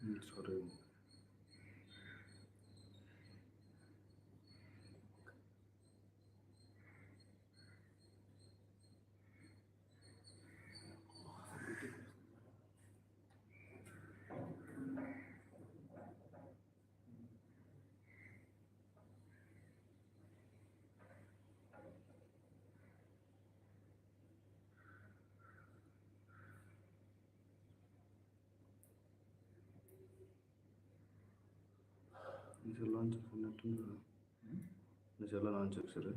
Sorry. ಇದೆಲ್ಲ ಅನ್ಸಕ್ಕೆ ಇದೆಲ್ಲ ಅನ್ಸಕ್ಕೆ sir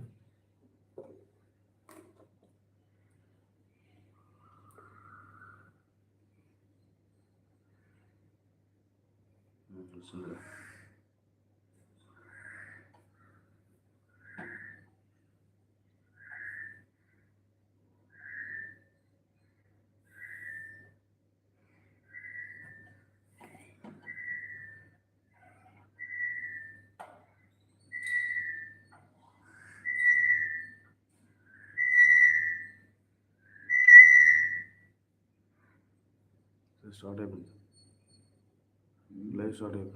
ಸುಂದರ start ಆಗಿ ಲೈವ್ ಸ್ಟಾರ್ಟ್ ಆಗಿ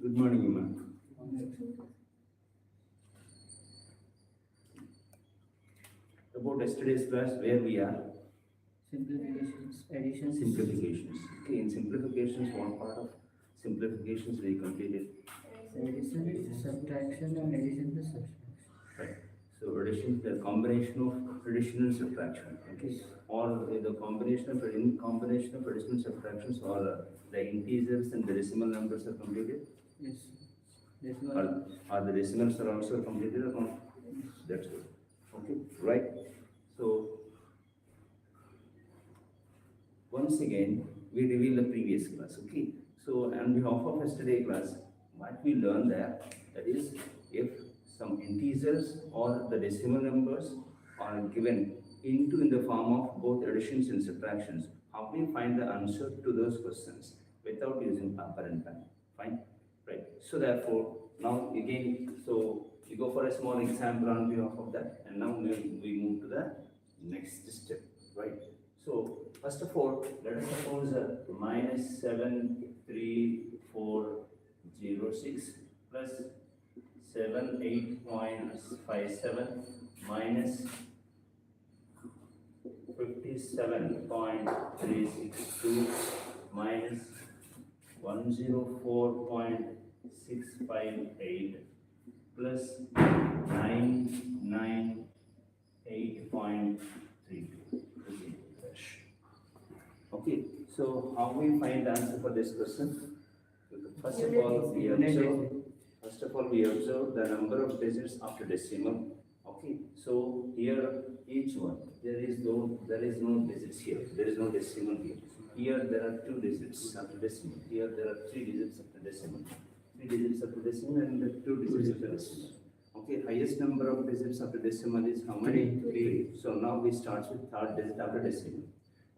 Good morning, ma'am. About yesterday's class, where we are? Simplifications, additions. Simplifications. Okay, in simplifications, one part of simplifications we completed. Addition, subtraction, and addition to subtraction. Right. So addition, the combination of addition and subtraction. Okay. Or the combination of addition and subtractions, or the integers and the decimal numbers are completed. Yes. Decimal. Are the decimals are also completed or not? That's good. Okay, right. So once again we reveal the previous class. Okay. So on behalf of yesterday class, what we learned there, that is, if some integers or the decimal numbers are given in the form of both additions and subtractions, how we find the answer to those questions without using paper and pen. Fine. Right. So therefore, now again, so we go for a small example on behalf of that, and now we move to the next step. Right. So first of all, let us suppose minus 73406 plus 78.57 minus 57.362 minus 104.658 plus 998.32. Okay, so how we find the answer for this question? First of all, we observe the number of digits after decimal. Okay, so here each one, there is no digits here. There is no decimal here. Here there are 2 digits after decimal. Here there are 3 digits after decimal. 3 digits after decimal and 2 digits after decimal. Okay, highest number of digits after decimal is how many? 3. So now we start with third digit after decimal.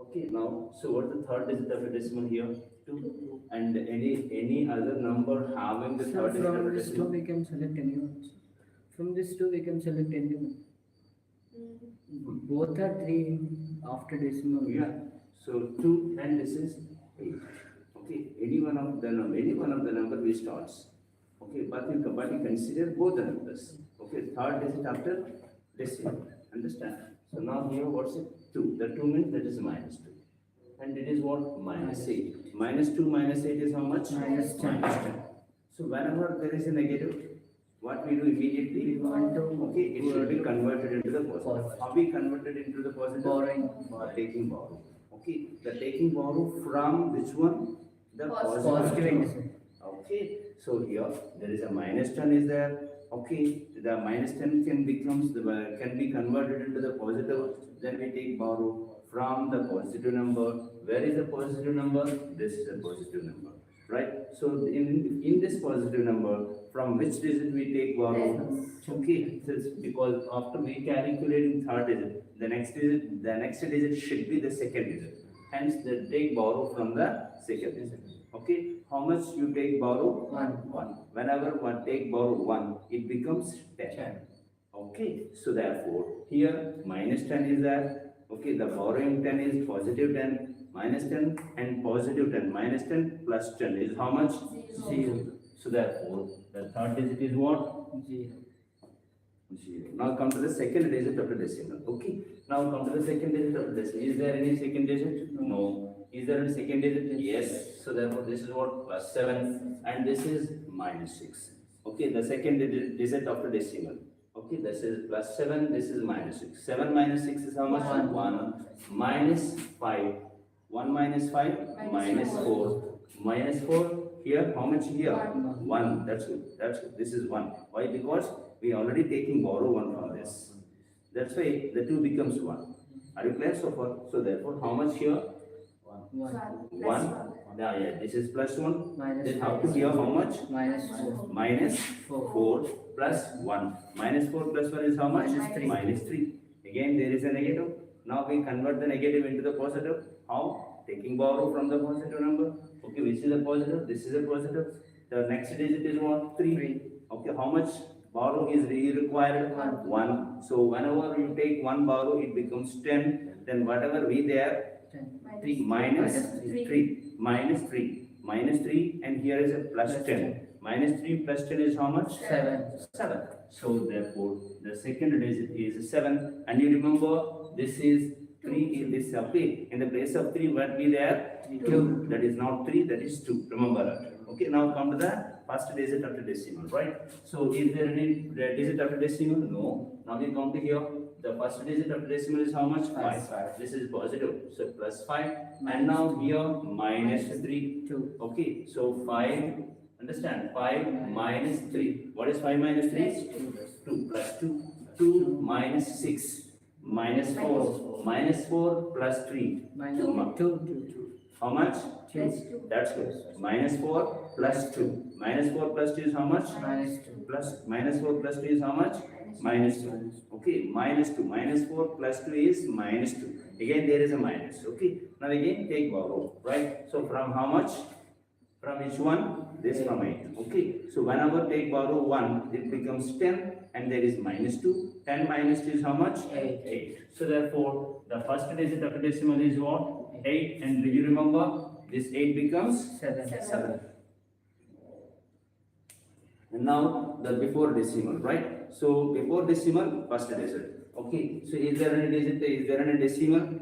Okay, now so what is the third digit after decimal here? 2. And any other number having the third digit after decimal? From this 2 we can select anyone. From this 2 we can select anyone. Both are 3 after decimal. Yeah. So 2 and this is 8. Okay. Any one of the number we starts. Okay. But you consider both the numbers. Okay. Third digit after decimal. Understand? So now here what's it? 2. The 2 means that is minus 2. And it is what? Minus 8. Minus 2 minus 8 is how much? Minus 10. So whenever there is a negative, what we do immediately? We want to it should be converted into the positive. How we converted into the positive? Borrowing. Taking borrow. Okay, the taking borrow from which one? The Positive end. end. Okay, so here there is a minus 10 is there. Okay, the minus 10 can be converted into the positive. Then we take borrow from the positive number. Where is the positive number? This is the positive number. right? So in this positive number, from which digit we take borrow? Okay, this is because after we calculating third digit, the next digit should be the second digit. Hence, they take borrow from the second digit. Okay, how much you take borrow? One. Whenever one take borrow one, it becomes 10. Okay, so therefore here minus 10 is there. Okay, the borrowing 10 is positive 10, minus 10 and positive 10. Minus 10 plus 10 is how much? 0. So therefore the third digit is what? 0. 0. Now come to the second digit of the decimal. Okay, now come to the second digit of the decimal. Is there any second digit? No. Is there any second digit? Yes. So therefore this is what? Plus 7 and this is minus 6. Okay, the second digit of the decimal. Okay, this is plus 7, this is minus 6. 7 minus 6 is how much? 1. Minus 5. 1 minus 5? Minus 4. Minus 4, here, how much here? 1. That's good. That's good. This is 1. Why? Because we already taking borrow 1 from this. That's why the 2 becomes 1. Are you clear so far? So therefore, how much here? 1. Yeah, this is plus 1. Then how to here how much? Minus 4. Minus 4 plus 1. Minus 4 plus 1 is how much? Minus 3. Again there is a negative. Now we convert the negative into the positive. How? Taking borrow from the positive number. Okay, which is a positive? This is a positive. The next digit is what? 3. Okay, how much borrow is required? 1. So whenever you take 1 borrow, it becomes 10. Then whatever we there, 3 minus 3. Minus 3. Minus 3 and here is a plus 10. Minus 3 plus 10 is how much? 7. So therefore the second digit is 7 and you remember this is 3 in this okay. In the place of 3 what be there? 2. That is not 3, that is 2. Remember that. Okay, now come to the first digit of the decimal, right? So is there any digit of the decimal? No. Now we come to here. The first digit of the decimal is how much? 5. This is positive. So plus 5. And now here minus 3. 2. Okay, so 5. Understand? 5 minus 3. What is 5 minus 3? 2 plus 2. 2 minus 6. Minus 4. Minus 4 plus 3. Minus 2. How much? 2. That's good. Minus 4 plus 2. Minus 4 plus 2 is how much? Minus 2. Plus minus 4 plus 2 is how much? Minus 2. Okay, minus 2. Minus 4 plus 2 is minus 2. Again there is a minus. Okay. Now again take borrow. Right. So from how much? From which one? This from 8. Okay. So whenever take borrow 1, it becomes 10 and there is minus 2. 10 minus 2 is how much? 8. So therefore the first digit of the decimal is what? 8. And do you remember? This 8 becomes 7. And now the before decimal, right? So before decimal, first digit. Okay. So is there any digit? Is there any decimal?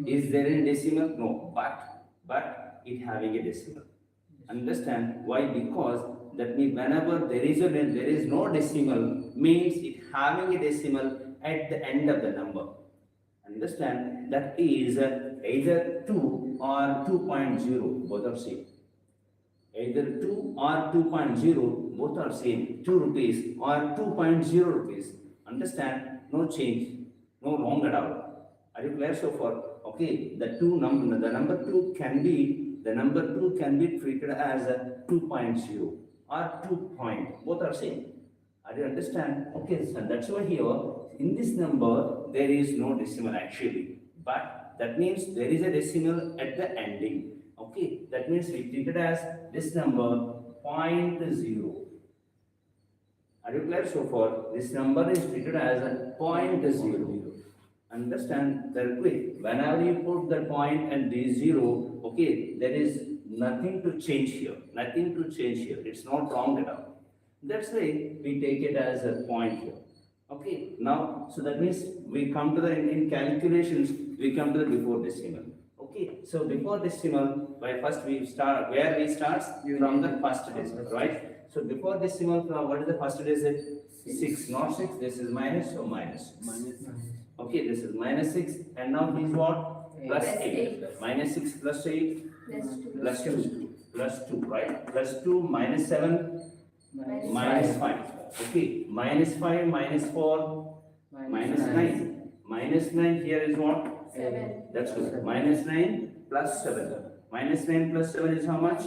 Is there any decimal? No. But it having a decimal. Understand why? Because that means whenever there is no decimal, means it having a decimal at the end of the number. Understand? That is either 2 or 2.0, both are same. Either 2 or 2.0, both are same. 2 rupees or 2.0 rupees. Understand? No change, no wrong at all. Are you clear so far? Okay, the number 2 can be treated as a 2.0 or 2 point. Both are same. Are you understand? Okay, so that's why here in this number there is no decimal actually, but that means there is a decimal at the ending. Okay, that means we treat it as this number 0.0. Are you clear so far? This number is treated as a 0.0. Understand that quick. Whenever you put the point and the 0, okay, there is nothing to change here. Nothing to change here. It's not wrong at all. That's why we take it as a point here. Okay, now, so that means we come to the, in calculations, we come to the before decimal. Okay, so before decimal, by first we start, where we start? From the first decimal, right? So before decimal, what is the first digit? 6, not 6, this is minus, so minus. Okay, this is minus 6, and now this is what? Plus 8. Minus 6 plus 8, plus 2. Plus 2, right? Plus 2, minus 7, minus 5. Okay, minus 5, minus 4, minus 9. Minus 9 here is what? 7. That's good. Minus 9 plus 7. Minus 9 plus 7 is how much?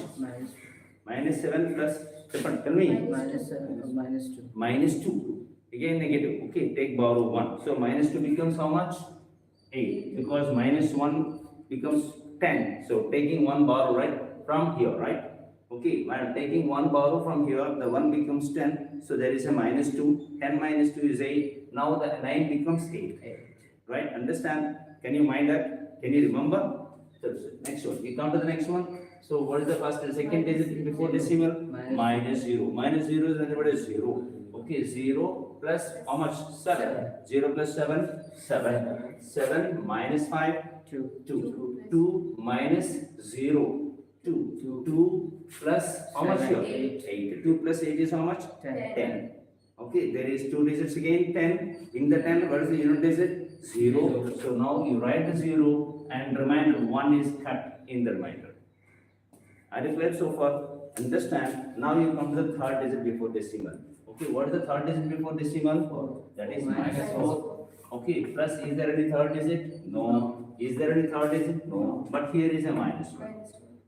Minus 7 plus, tell me. Minus 7, minus 2. Minus 2. Again negative. Okay, take borrow 1. So minus 2 becomes how much? 8. Because minus 1 becomes 10. So taking 1 borrow, right? From here, right? Okay, while taking 1 borrow from here, the 1 becomes 10. So there is a minus 2. 10 minus 2 is 8. Now the 9 becomes 8. Right? Understand? Can you mind that? Can you remember? So, next one. You come to the next one. So what is the first and second digit before decimal? Minus 0. Minus 0 is nothing but a 0. Okay, 0 plus how much? 7. 0 plus 7? 7. 7 minus 5? 2. 2. 2 minus 0? 2. 2 plus how much here? 8. 2 plus 8 is how much? 10. Okay, there is 2 digits again, 10. In the 10, what is the unit digit? 0. So now you write the 0 and remainder 1 is cut in the remainder. Are you clear so far? Understand? Now you come to the third digit before decimal. Okay, what is the third digit before decimal? 4. That is minus 4. Okay, plus is there any third digit? No. Is there any third digit? No. But here is a minus 1.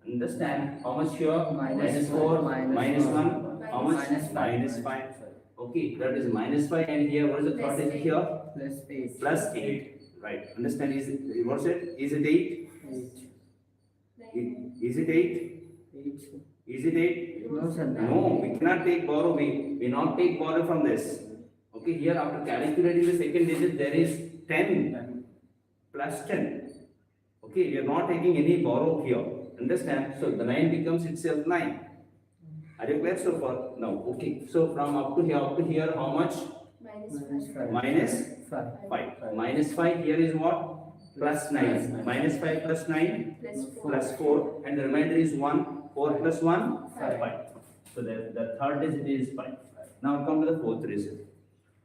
Understand? How much here? Minus 4, minus 1. How much? Minus 5. Okay, that is minus 5, and here what is the third digit here? Plus 8. Plus 8. Right. Understand? What's it? Is it 8? 8. Is it 8? 8. Is it 8? No, sir. No, we cannot take borrow. We not take borrow from this. Okay, here after calculating the second digit, there is 10 plus 10. Okay, we are not taking any borrow here. Understand? So the 9 becomes itself 9. Are you clear so far? No. Okay. So from up to here, how much? Minus 5. Minus 5. 5. Minus 5 here is what? Plus 9. Minus 5 plus 9? Plus 4. And the remainder is 1. 4 plus 1? 5. So the third digit is 5. Now come to the fourth digit.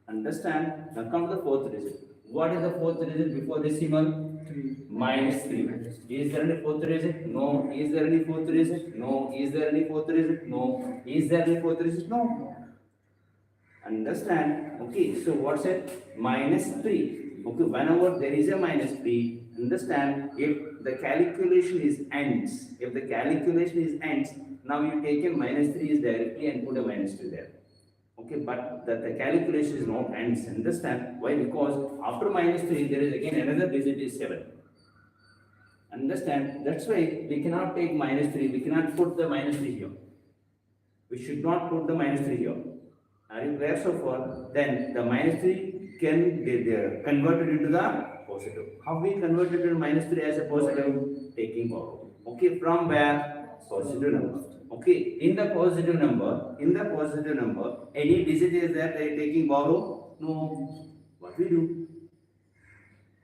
Understand? Now come to the fourth digit. What is the fourth digit before decimal? 3. Minus 3. Is there any fourth digit? No. Is there any fourth digit? No. Is there any fourth digit? No. Is there any fourth digit? No. Understand? Okay, so what's it? Minus 3. Okay, whenever there is a minus 3, understand, if the calculation is ends, now you take a minus 3 is directly and put a minus 2 there. Okay, but the calculation is not ends. Understand? Why? Because after minus 3, there is again another digit is 7. Understand? That's why we cannot take minus 3. We cannot put the minus 3 here. We should not put the minus 3 here. Are you clear so far? Then the minus 3 can be converted into the positive. How we converted to minus 3 as a positive? Taking borrow. Okay, from where? Positive number. Okay, in the positive number, any digit is there taking borrow? No. What we do?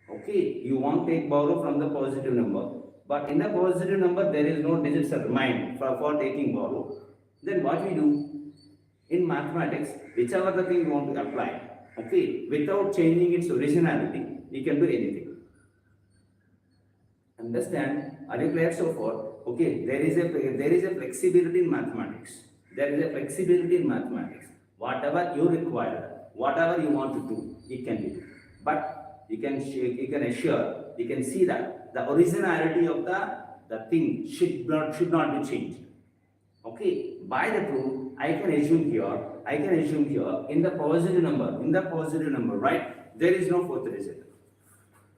Okay, you want to take borrow from the positive number, but in the positive number there is no digits remain for taking borrow. Then what we do? In mathematics, whichever the thing you want to apply, okay, without changing its originality, you can do anything. Understand? Are you clear so far? Okay, there is a flexibility in mathematics. Whatever you require, whatever you want to do, it can be. But you can see that the originality of the thing should not be changed. Okay, by the rule, I can assume here in the positive number, right? There is no fourth digit.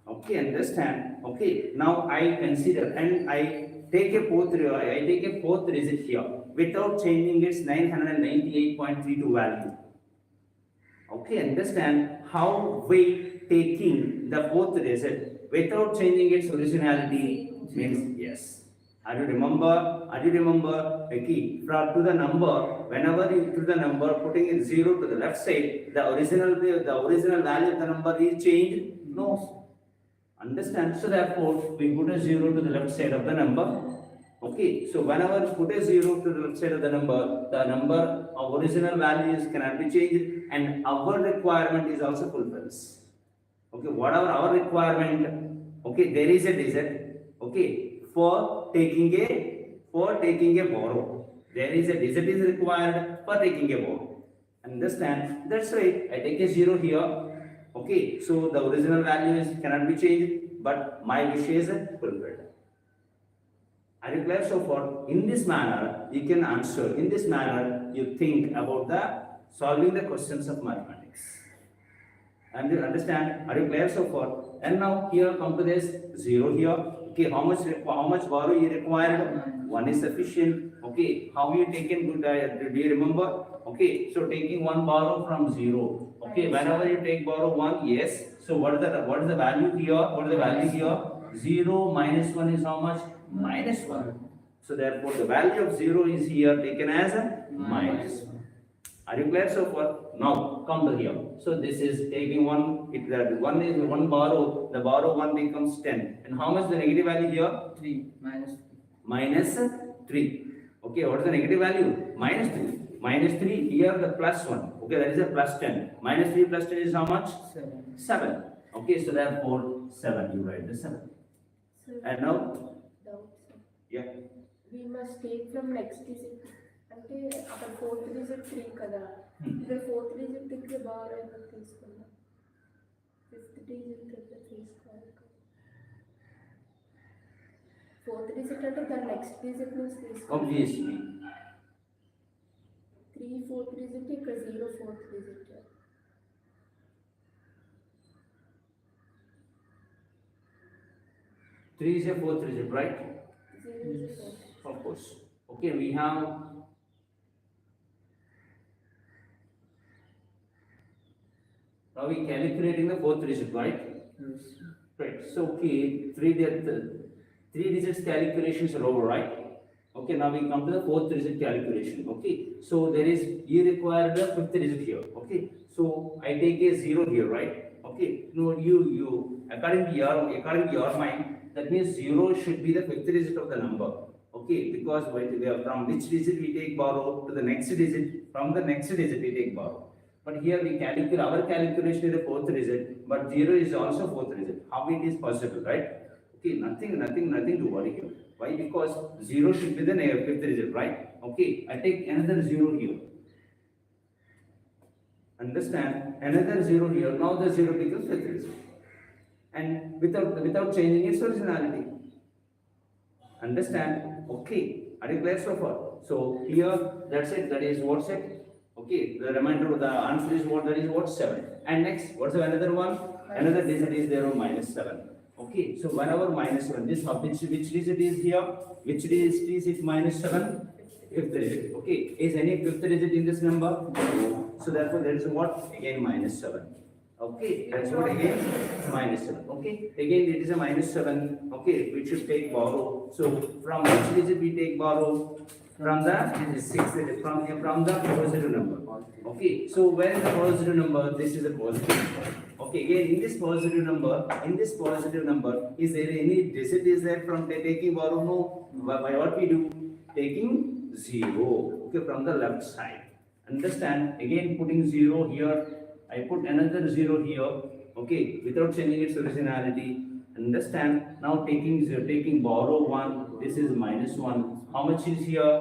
Okay, understand? Okay, now I consider and I take a fourth digit here without changing its 998.32 value. Okay, understand how we taking the fourth digit without changing its originality means yes. Are you remember? Okay, to the number, whenever you to the number, putting a 0 to the left side, the original value of the number is changed? No. Understand? So therefore, we put a 0 to the left side of the number. Okay, so whenever you put a 0 to the left side of the number of original values cannot be changed, and our requirement is also fulfilled. Okay, whatever our requirement, okay, there is a digit, okay, for taking a borrow. There is a digit is required for taking a borrow. Understand? That's right. I take a 0 here. Okay, so the original values cannot be changed, but my wish is fulfilled. Are you clear so far? In this manner, you can answer. In this manner, you think about the solving the questions of mathematics. And you understand? Are you clear so far? And now here come to this 0 here. Okay, how much borrow you required? 1 is sufficient. Okay, how you taken good? Do you remember? Okay, so taking 1 borrow from 0. Okay, whenever you take borrow 1, yes. So what is the value here? What is the value here? 0 minus 1 is how much? Minus 1. So therefore the value of 0 is here taken as a minus 1. Are you clear so far? Now come to here. So this is taking 1, if that 1 is 1 borrow, the borrow 1 becomes 10. And how much the negative value here? 3 minus 3. Minus 3. Okay, what is the negative value? Minus 3. Minus 3, here the plus 1. Okay, that is a plus 10. Minus 3 plus 10 is how much? 7. 7. Okay, so therefore 7, you write the 7. Sir, And now, doubt, sir. yeah. We must take from next digit. అంటే అక్కడ fourth digit 3 కదా, ఇక్కడ fourth digit దగ్గర బాగా ఎందుకు తీసుకున్నాం, fifth digit దగ్గర తీసుకోవాలి. ఫోర్త్ డిజిట్ అంటే దాని నెక్స్ట్ డిజిట్ నుంచి తీసుకోవాలి. Obviously. 3 ఫోర్త్ డిజిట్, ఇక్కడ 0 fourth digit. 3 is a fourth digit, right? 0 is a fourth. Of course. Okay, we have now we calculating the fourth digit, right? Yes. Right. So okay, three digits calculations are over, right? Okay, now we come to the fourth digit calculation. Okay, so there is you require the fifth digit here. Okay, so I take a 0 here, right? Okay, no, you according to your mind, that means 0 should be the fifth digit of the number. Okay, because from which digit we take borrow to the next digit, from the next digit we take borrow. But here we calculate, our calculation is the fourth digit, but 0 is also fourth digit. How it is possible, right? Okay, nothing to worry here. Why? Because 0 should be the fifth digit, right? Okay, I take another 0 here. Understand? Another 0 here. Now the 0 becomes fifth digit. And without changing its originality. Understand? Okay, are you clear so far? So here, that's it. That is what's it? Okay, the remainder of the answer is what? That is what? 7. And next, what's the another one? Another digit is there of minus 7. Okay, so whenever minus 7, this which digit is here? Which digit is it minus 7? Fifth digit. Okay, is any fifth digit in this number? No. So therefore, there is what? Again minus 7. Okay, that's what again minus 7. Okay, again it is a minus 7. Okay, we should take borrow. So from which digit we take borrow? From the sixth digit, from the positive number. Okay, so where is the positive number? This is a positive number. Okay, again in this positive number, is there any digit is there from taking borrow? No. By what we do? Taking 0. Okay, from the left side. Understand? Again putting 0 here. I put another 0 here, okay, without changing its originality. Understand? Now taking borrow 1, this is minus 1. How much is here?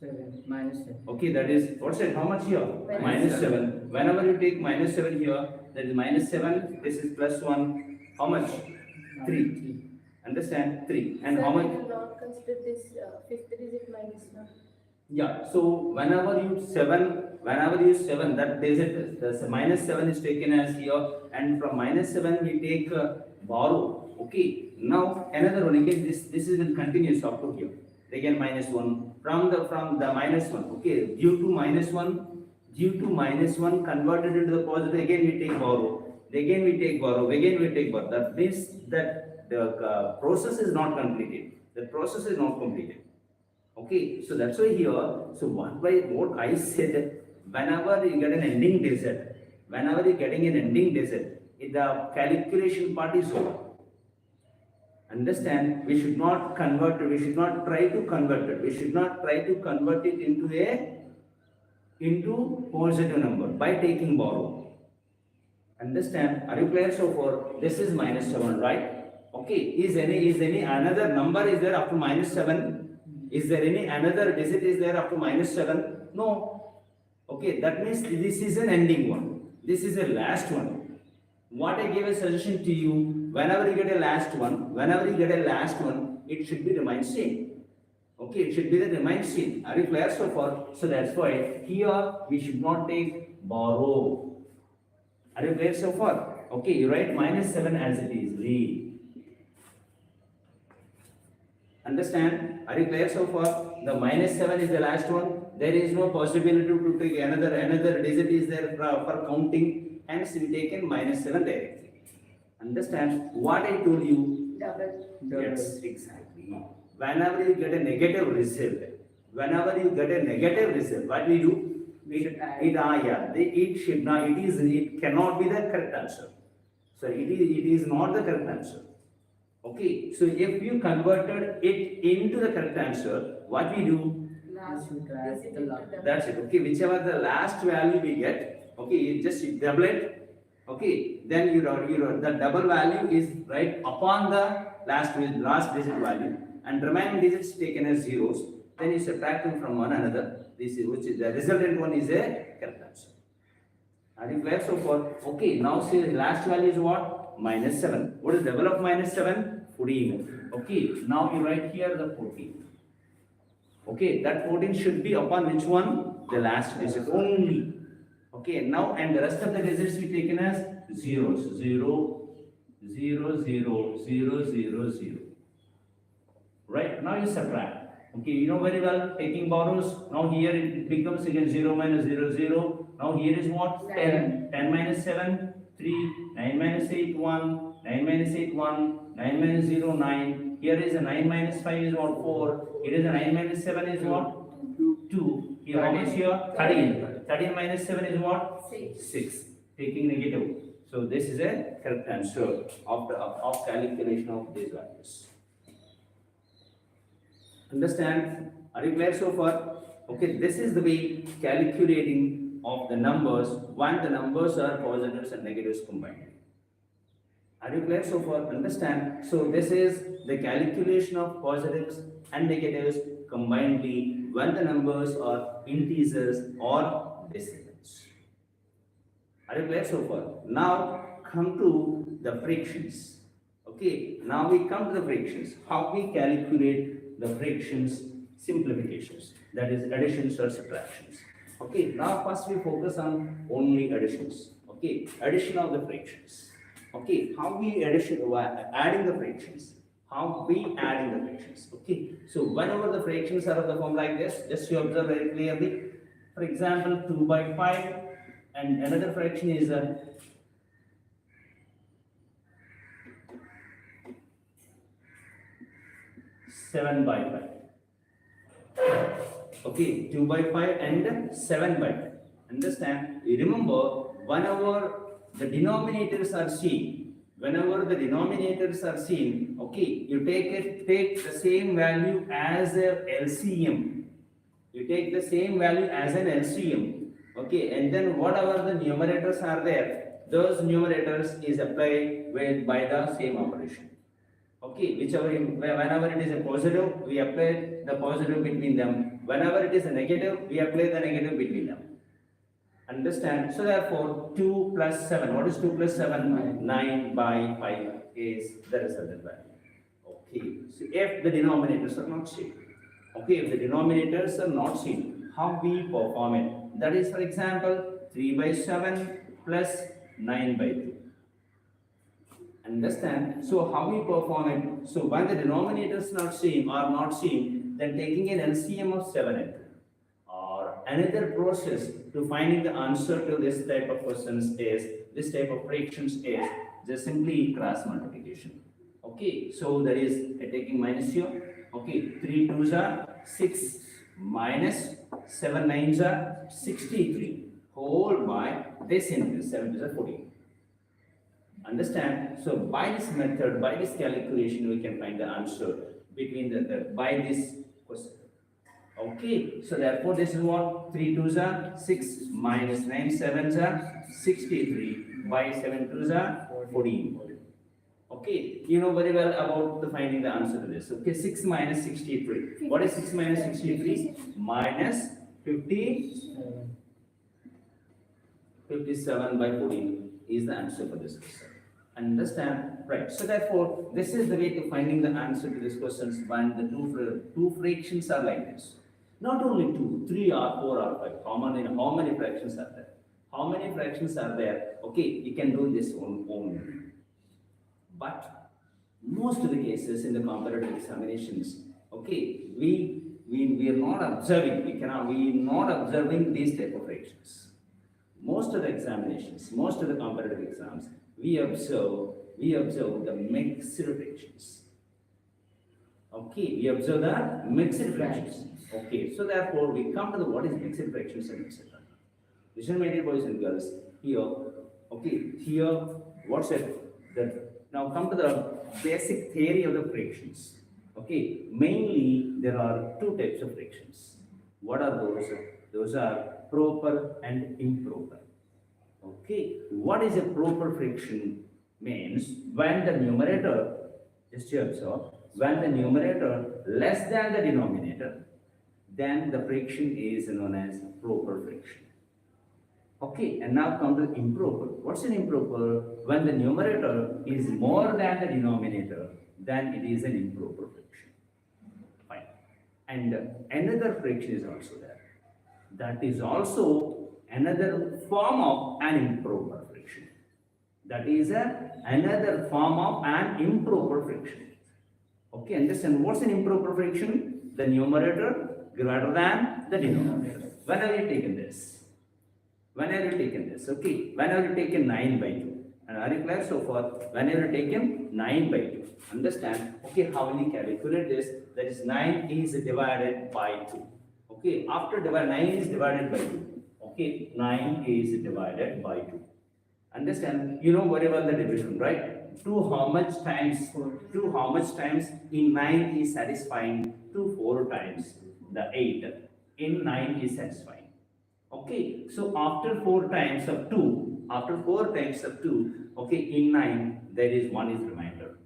7 minus 7. Okay, that is, what's it? How much here? Minus 7. Whenever you take minus 7 here, that is minus 7, this is plus 1. How much? 3. Understand? 3. And Sir, how we much? will not consider this fifth digit minus 1. Yeah, so whenever you 7, that digit, the minus 7 is taken as here, and from minus 7 we take borrow. Okay, now another one again. This is will continuous up to here. Again minus 1 from the minus 1. Okay, due to minus 1 converted into the positive. Again we take borrow. Again we take borrow. That means that the process is not completed. The process is not completed. Okay, so that's why here, so what I said, whenever you get an ending digit, the calculation part is over. Understand? We should not convert it, we should not try to convert it into positive number by taking borrow. Understand? Are you clear so far? This is minus 7, right? Okay, is any another number is there after minus 7? Is there any another digit is there after minus 7? No. Okay, that means this is an ending one. This is a last one. What I gave a suggestion to you, whenever you get a last one, it should be remain same. Okay, it should be the remain same. Are you clear so far? So that's why here we should not take borrow. Are you clear so far? Okay, you write -7 as it is. Read. Understand? Are you clear so far? The -7 is the last one. There is no possibility to take another digit is there for counting. Hence, we taken -7 directly. Understand what I told you? Double. Yes, exactly. Whenever you get a negative result, what we do? It should not. It cannot be the correct answer. So it is not the correct answer. Okay. So if you converted it into the correct answer, what we do? Last You should add digit the into last. double. That's it. Okay. Whichever the last value we get, okay, you just double it. Okay. Then the double value is right upon the last digit value, and remaining digits taken as zeros. Then you subtract them from one another. This is which is the resultant one is a correct answer. Are you clear so far? Okay. Now see the last value is what? -7. What is double of -7? 14. Okay. Now you write here the 14. Okay, that 14 should be upon which one? The last digit only. Okay, now and the rest of the digits we taken as zeros. 0, 0, 0, 0, 0, 0. Right, now you subtract. Okay, you know very well, taking borrows. Now here it becomes again 0 minus 0, 0. Now here is what? 10. 10 minus 7, 3. 9 minus 8, 1. 9 minus 8, 1. 9 minus 0, 9. Here is a 9 minus 5 is what? 4. Here is a 9 minus 7 is what? 2. Here, how much here? 13. 13 minus 7 is what? 6. Taking negative. So this is a correct answer of calculation of these values. Understand? Are you clear so far? Okay, this is the way calculating of the numbers when the numbers are positives and negatives combined. Are you clear so far? Understand? So this is the calculation of positives and negatives combinedly when the numbers are integers or decimals. Are you clear so far? Now come to the fractions. Okay, now we come to the fractions. How we calculate the fractions simplifications, that is additions or subtractions. Okay, now first we focus on only additions. Okay, addition of the fractions. Okay, how we adding the fractions. How we adding the fractions. Okay, so whenever the fractions are of the form like this, just you observe very clearly. For example, 2 by 5 and another fraction is 7 by 5. Okay, 2 by 5 and 7 by 5. Understand? You remember, whenever the denominators are seen, okay, you take the same value as a LCM. You take the same value as an LCM. Okay, and then whatever the numerators are there, those numerators is applied by the same operation. Okay, whenever it is a positive, we apply the positive between them. Whenever it is a negative, we apply the negative between them. Understand? So therefore, 2 plus 7. What is 2 plus 7? 9 by 5 is the resultant value. Okay. So if the denominators are not seen. Okay, if the denominators are not seen, how we perform it? That is, for example, 3 by 7 plus 9 by 2. Understand? So how we perform it? So when the denominators not seen, then taking an LCM of 7 and 2. Or another process to finding the answer to this type of questions is, this type of fractions is just simply cross multiplication. Okay, so that is taking minus here. Okay, 3 2s are 6 minus 7 9s are 63 whole by this increase 7 2s are 14. Understand? So by this method, by this calculation, we can find the answer between by this question. Okay, so therefore this is what 3 2s are 6 minus 9 7s are 63 by 7 2s are 14. Okay, you know very well about the finding the answer to this. Okay, 6 minus 63. What is 6 minus 63? Minus 57 by 14 is the answer for this question. Understand? Right. So therefore, this is the way to finding the answer to these questions when the two fractions are like this. Not only two, three or four or five. How many fractions are there? How many fractions are there? Okay, you can do this on only. But most of the cases in the comparative examinations, okay, we are not observing, we are not observing these type of fractions. Most of the examinations, most of the comparative exams, we observe the mixed fractions. Okay, we observe the mixed fractions. Okay, so therefore we come to the what is mixed fractions and etc. Listen, my dear boys and girls, here, okay, here, what's it? Now come to the basic theory of the fractions. Okay, mainly there are two types of fractions. What are those? Those are proper and improper. Okay, what is a proper fraction? Means when the numerator, just you observe, when the numerator less than the denominator, then the fraction is known as proper fraction. Okay, and now come to improper. What's an improper? When the numerator is more than the denominator, then it is an improper fraction. Fine. And another fraction is also there. That is also another form of an improper fraction. That is another form of an improper fraction. Okay, understand what's an improper fraction? The numerator greater than the denominator. When have you taken this? When have you taken this? Okay, when have you taken 9 by 2? And are you clear so far? When have you taken 9 by 2? Understand? Okay, how will you calculate this? That is 9 is divided by 2. Okay, after divide 9 is divided by 2. Okay, 9 is divided by 2. Understand? You know very well the division, right? 2 how much times? 2 how much times in 9 is satisfying? 2 4 times the 8 in 9 is satisfying. Okay, so after 4 times of 2, okay, in 9 there is 1 is remainder.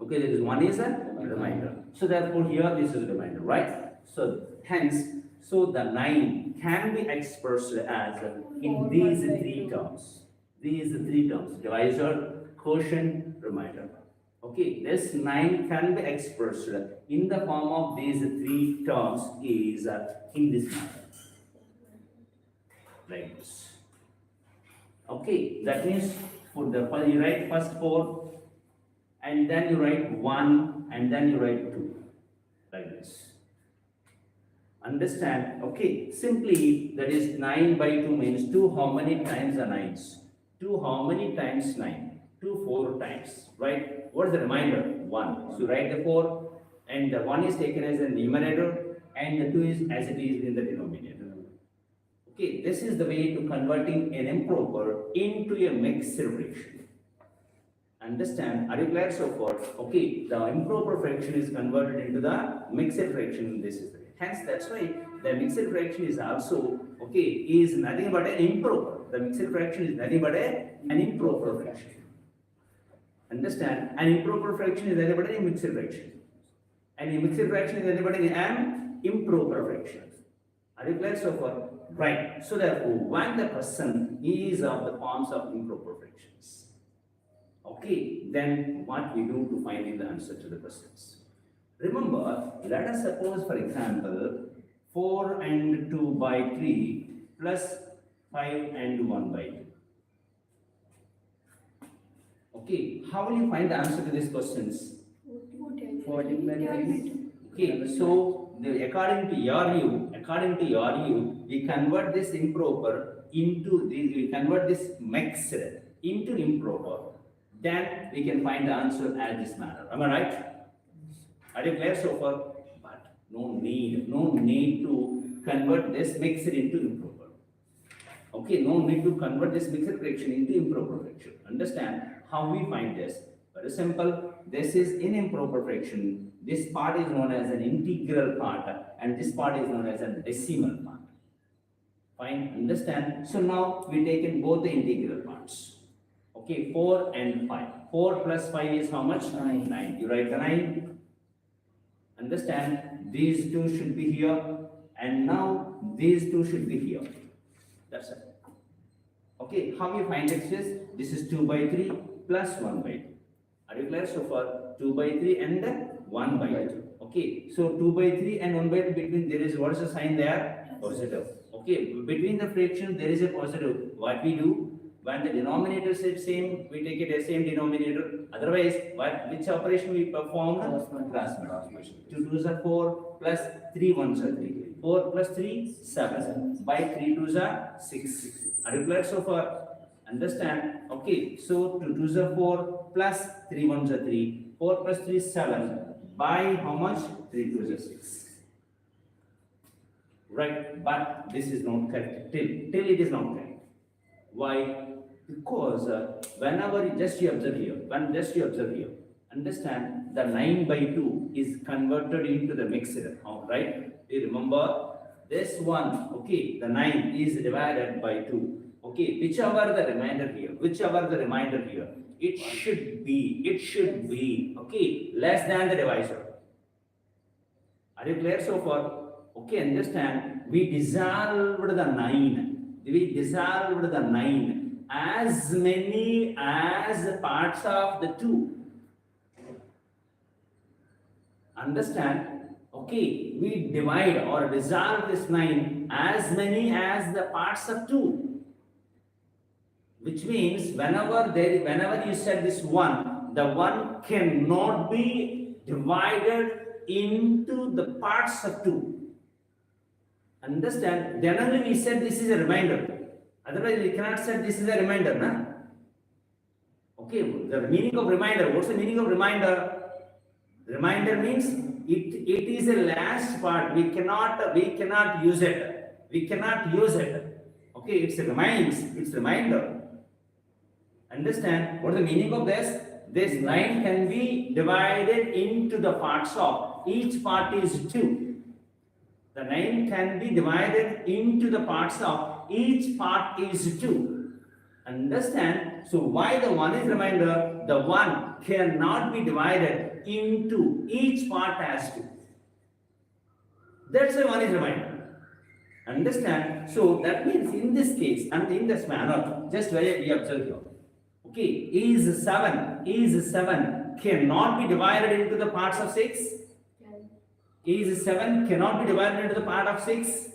Okay, there is 1 is a remainder. So therefore here this is remainder, right? So hence, so the 9 can be expressed as in these three terms. These three terms, divisor, quotient, remainder. Okay, this 9 can be expressed in the form of these three terms is in this manner. Like this. Okay, that means for the you write first 4 and then you write 1 and then you write 2 like this. Understand? Okay, simply that is 9 by 2 means 2 how many times are 9s? 2 how many times 9? 2 4 times, right? What is the remainder? 1. So write the 4 and the 1 is taken as a numerator and the 2 is as it is in the denominator. Okay, this is the way to converting an improper into a mixed fraction. Understand? Are you clear so far? Okay, the improper fraction is converted into the mixed fraction. This is the way. Hence, that's why the mixed fraction is also, okay, is nothing but an improper. The mixed fraction is nothing but an improper fraction. Understand? An improper fraction is nothing but a mixed fraction. And a mixed fraction is nothing but an improper fraction. Are you clear so far? Right. So therefore, when the person is of the forms of improper fractions, okay, then what we do to find in the answer to the questions? Remember, let us suppose, for example, 4 and 2 by 3 plus 5 and 1 by 2. Okay, how will you find the answer to these questions? 14 by 3. Okay, so according to your view, we convert this improper into this, we convert this mixed into improper. Then we can find the answer as this manner. Am I right? Are you clear so far? But no need to convert this mixed into improper. Okay, no need to convert this mixed fraction into improper fraction. Understand how we find this? Very simple. This is in improper fraction. This part is known as an integral part and this part is known as a decimal part. Fine, understand? So now we take in both the integral parts. Okay, 4 and 5. 4 plus 5 is how much? 9. 9. You write the 9. Understand? These two should be here and now these two should be here. That's it. Okay. Okay, how you find x? This is 2 by 3 plus 1 by 2. Are you clear so far? 2 by 3 and 1 by 2. Okay, so 2 by 3 and 1 by 2 between there is what is the sign there? Positive. Okay, between the fraction there is a positive. What we do? When the denominator is same, we take it as same denominator. Otherwise, which operation we perform? Cross multiplication. 2 2s are 4 plus 3 1s are 3. 4 plus 3 7. By 3 2s are 6. Are you clear so far? Understand? Okay, so 2 2s are 4 plus 3 1s are 3. 4 plus 3 is 7. By how much? 3 2s are 6. Right, but this is not correct. Till it is not correct. Why? Because whenever you observe here, understand the 9 by 2 is converted into the mixer. Right? Do you remember this one? Okay, the 9 is divided by 2. Okay, whichever the remainder here, it should be okay less than the divisor. Are you clear so far? Okay, understand? We dissolved the 9 as many as parts of the 2. Understand? Okay, we divide or dissolve this 9 as many as the parts of 2. Which means whenever you said this 1, the 1 cannot be divided into the parts of 2. Understand? Generally we said this is a remainder. Otherwise we cannot say this is a remainder. Na? Okay, the meaning of remainder. What's the meaning of remainder? Remainder means it is a last part. We cannot use it. Okay, it's remainder. Understand? What is the meaning of this? This 9 can be divided into the parts of. Each part is 2. The 9 can be divided into the parts of. Each part is 2. Understand? So why the 1 is remainder? The 1 cannot be divided into each part as 2. That's why 1 is remainder. Understand? So that means in this case and in this manner, just where we observe here. Okay, is 7 cannot be divided into the parts of 6? Is 7 cannot be divided into the part of 6?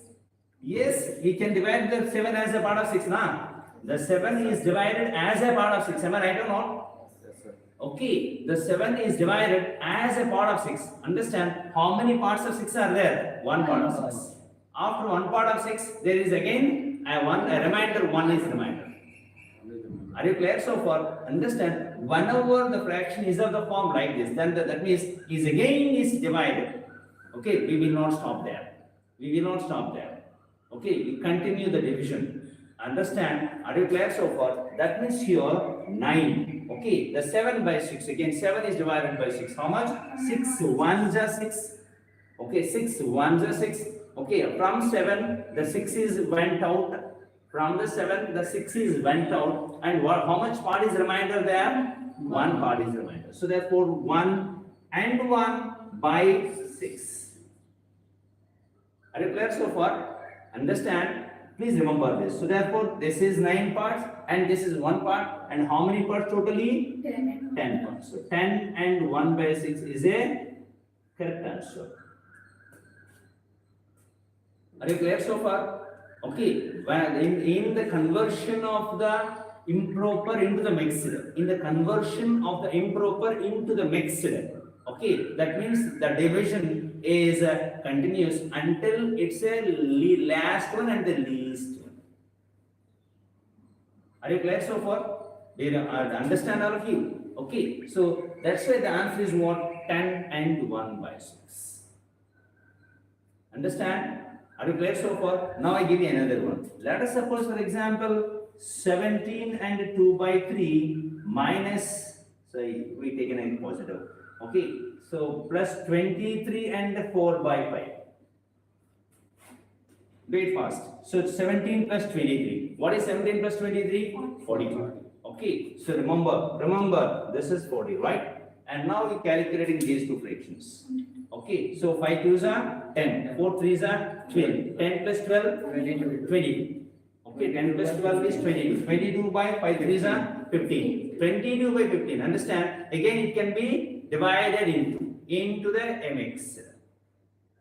Yes, we can divide the 7 as a part of 6. Now, the 7 is divided as a part of 6. Am I right or not? Yes, sir. Okay, the 7 is divided as a part of 6. Understand? How many parts of 6 are there? One part of 6. After one part of 6, there is again a remainder. 1 is remainder. Are you clear so far? Understand? Whenever the fraction is of the form like this, then that means is divided. Okay, we will not stop there. Okay, we continue the division. Understand? Are you clear so far? That means here 9. Okay, the 7 by 6. Again, 7 is divided by 6. How much? 6 1s are 6. Okay, 6 1s are 6. Okay, from 7, the 6 is went out. From the 7, the 6 is went out. And how much part is remainder there? 1 part is remainder. So therefore, 1 and 1 by 6. Are you clear so far? Understand? Please remember this. So therefore, this is 9 parts and this is 1 part. And how many parts totally? 10 parts. So 10 and 1 by 6 is a correct answer. Are you clear so far? Okay. When in the conversion of the improper into the mixed, okay, that means the division is continuous until it's a last one and the least one. Are you clear so far? Do you understand all of you? Okay, so that's why the answer is what? 10 and 1 by 6. Understand? Are you clear so far? Now I give you another one. Let us suppose, for example, 17 and 2 by 3 minus, sorry, we take a positive. Okay, so plus 23 and 4 by 5. Wait fast. So 17 plus 23. What is 17 plus 23? 42. Okay, so remember, this is 40, right? And now we're calculating these two fractions. Okay, so 5 2s are 10, 4 3s are 12. 10 plus 12? 22. Okay, 10 plus 12 is 22. 22 by 5 3s are 15. 22 by 15. Understand? Again, it can be divided into the mx.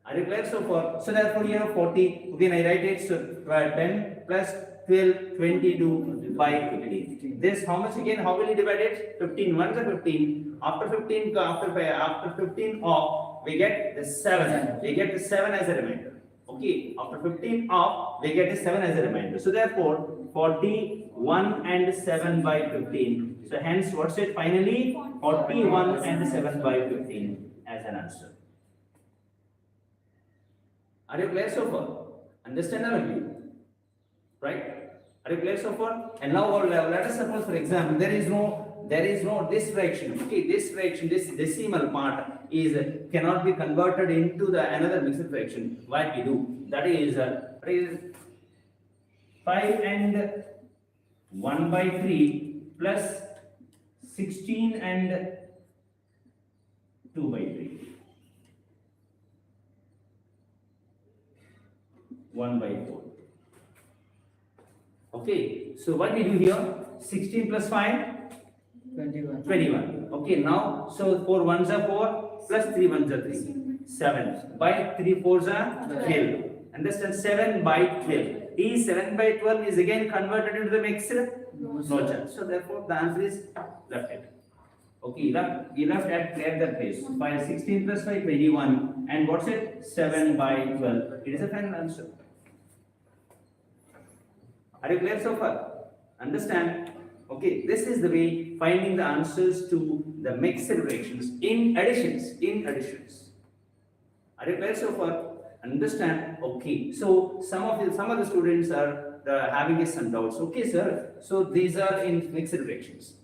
Are you clear so far? So therefore here 40. Again I write it. So 10 plus 12, 22 by 15. This how much again? How will you divide it? 15. 1 is 15. After 15, after 15 off, we get the 7. We get the 7 as a remainder. Okay. After 15 off, we get the 7 as a remainder. So therefore 41 and 7 by 15. So hence what's it finally? 41 and 7 by 15 as an answer. Are you clear so far? Understandable? Right? Are you clear so far? And now let us suppose, for example, there is no this fraction. Okay, this fraction, this decimal part cannot be converted into the another mixed fraction. What we do? That is 5 and 1 by 3 plus 16 and 2 by 3. 1 by 4. Okay, so what we do here? 16 plus 5? 21. 21. Okay, now, so 4 ones are 4, plus 3 ones are 3. 7. By 3 fours are 12. Understand? 7 by 12. Is 7 by 12 is again converted into the mixed? No chance. So therefore, the answer is left hand. Okay, you left at that place. By 16 plus 5, 21. And what's it? 7 by 12. It is a final answer. Are you clear so far? Understand? Okay, this is the way finding the answers to the mixed fractions in additions. Are you clear so far? Understand? Okay, so some of the students are having some doubts. Okay, sir. So these are in mixed fractions.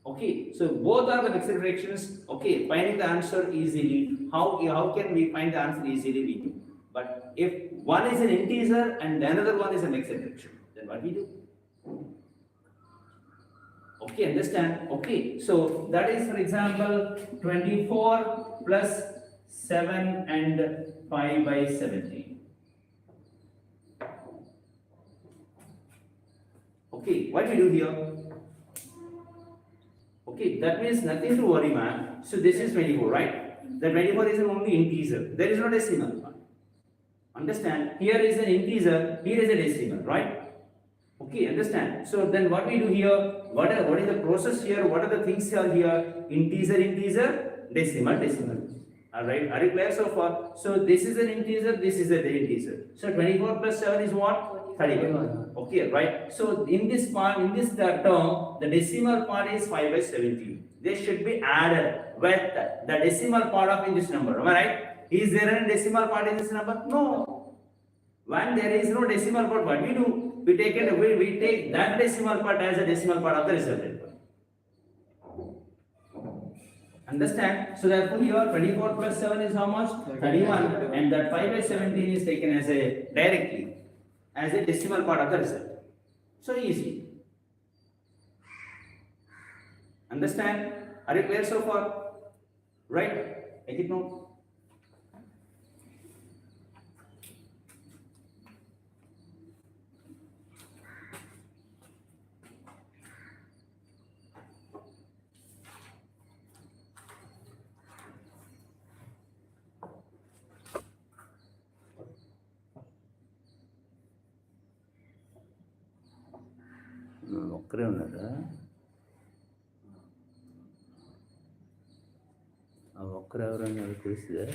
Okay, so both are the mixed fractions. Okay, finding the answer easily. How can we find the answer easily? We do. But if one is an integer and the another one is a mixed fraction, then what we do? Okay, understand? Okay, so that is, for example, 24 plus 7 and 5 by 17. Okay, what we do here? Okay, that means nothing to worry, man. So this is 24, right? The 24 is an only integer. There is no decimal part. Understand? Here is an integer, here is a decimal, right? Okay, understand? So then what we do here? What is the process here? What are the things here? Integer, decimal. Alright, are you clear so far? So this is an integer, this is an integer. So 24 plus 7 is what? 31. Okay, right? So in this part, in this term, the decimal part is 5 by 17. They should be added with the decimal part of in this number. Am I right? Is there a decimal part in this number? No. When there is no decimal part, what we do? We take that decimal part as a decimal part of the resultant part. Understand? So therefore here 24 plus 7 is how much? 31, and that 5 by 17 is taken as a directly as a decimal part of the result. So easy. Understand? Are you clear so far? Right? Take it note. ఒక్కరే ఉన్నారా? ఆ ఒక్కరు ఎవరన్నా తెలుస్తుందా?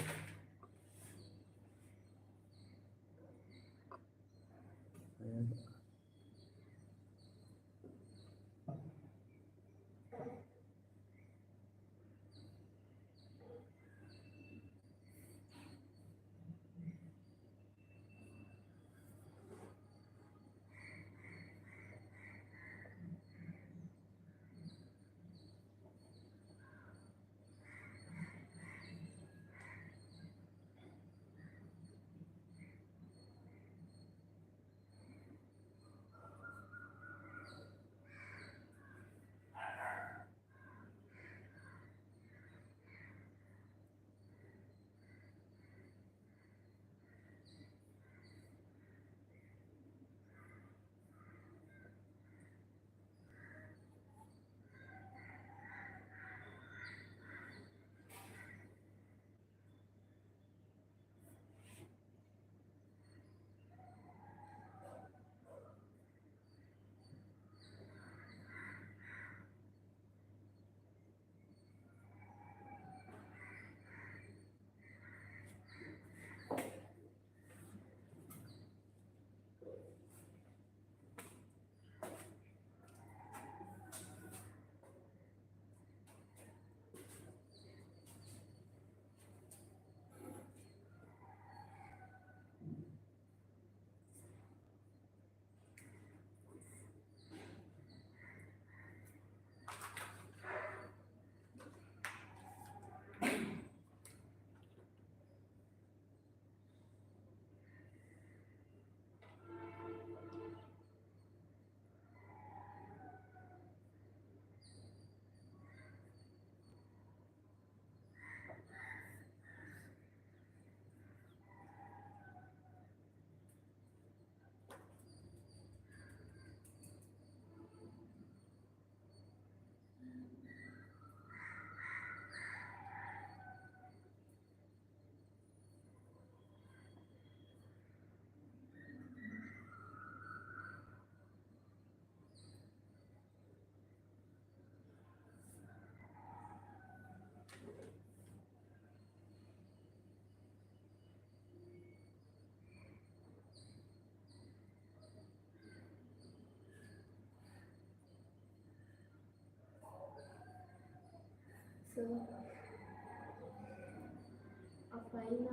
ఆ పైన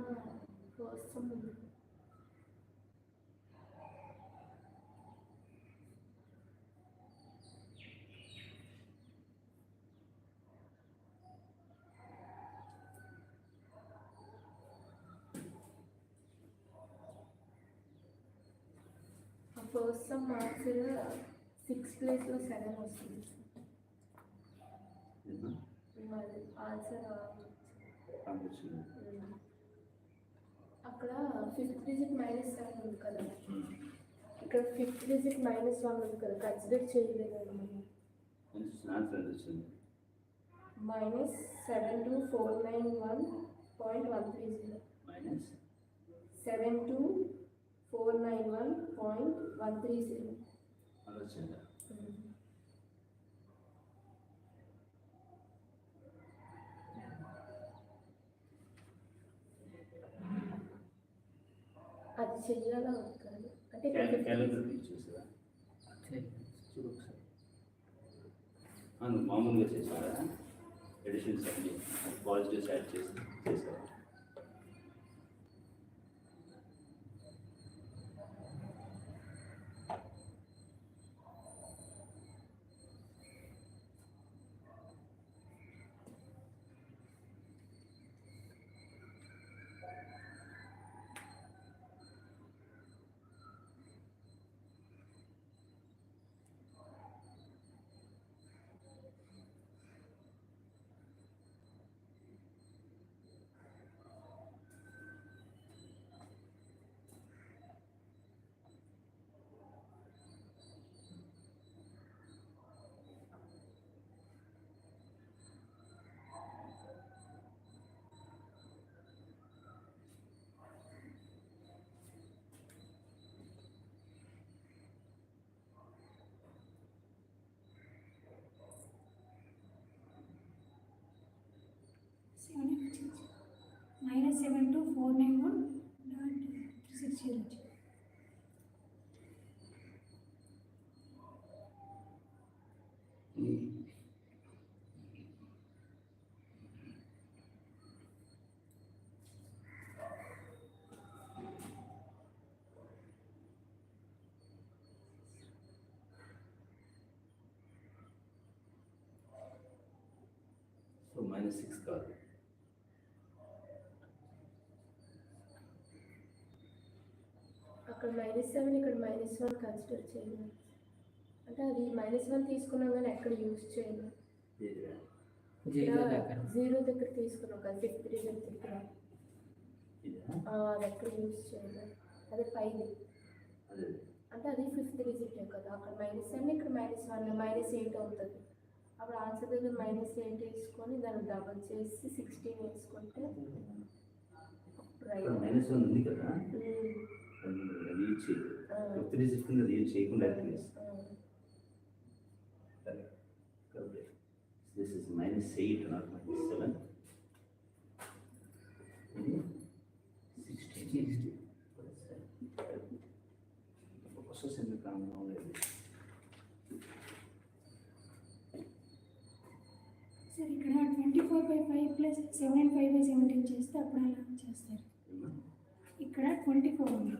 first some ఉంది. ఆ ఫస్ట్ సమ్ మార్క్స్ 6 ప్లేస్లో 7 వస్తుంది. మరి ఆన్సర్ అక్కడ 5th డిజిట్ -7 ఉంది కదా, ఇక్కడ 5th డిజిట్ -1 ఉంది కదా, కన్సిడర్ చేయలేదు మనం. -72491.130 -72491.130. అది చెయ్యాలా కాదు అంటే మామూలుగా చేసారా? ఎడిషన్స్ అన్ని పాజిటివ్స్ యాడ్ చేసారా? -72491.360. సో -6 కాదు. అక్కడ -7 ఇక్కడ -1 కన్సిడర్ చేయాలి అంటే అది -1 తీసుకున్నాం కానీ ఎక్కడ యూజ్ చేయాలి. జీరో దగ్గర తీసుకున్నాం కదా, 5th డిజిట్ దగ్గర అది ఎక్కడ యూజ్ చేయాలి. అదే పైది అంటే అది 5th డిజిట్ కదా, అక్కడ -7 ఇక్కడ -1 -8 అవుతుంది. అప్పుడు ఆన్సర్ దగ్గర -8 వేసుకొని దాన్ని డబల్ చేసి 16 వేసుకుంటే -1 ఉంది కదా, యూజ్ చేయదు. 5th డిజిట్ కింద యూజ్ చేయకుండా this is -8 not -7. 16. Process in the compound. Sir ఇక్కడ 24/5 ప్లస్ 7 and 5/17 చేస్తే అప్పుడు అలా చేస్తారు. ఇక్కడ 24 ఉంది,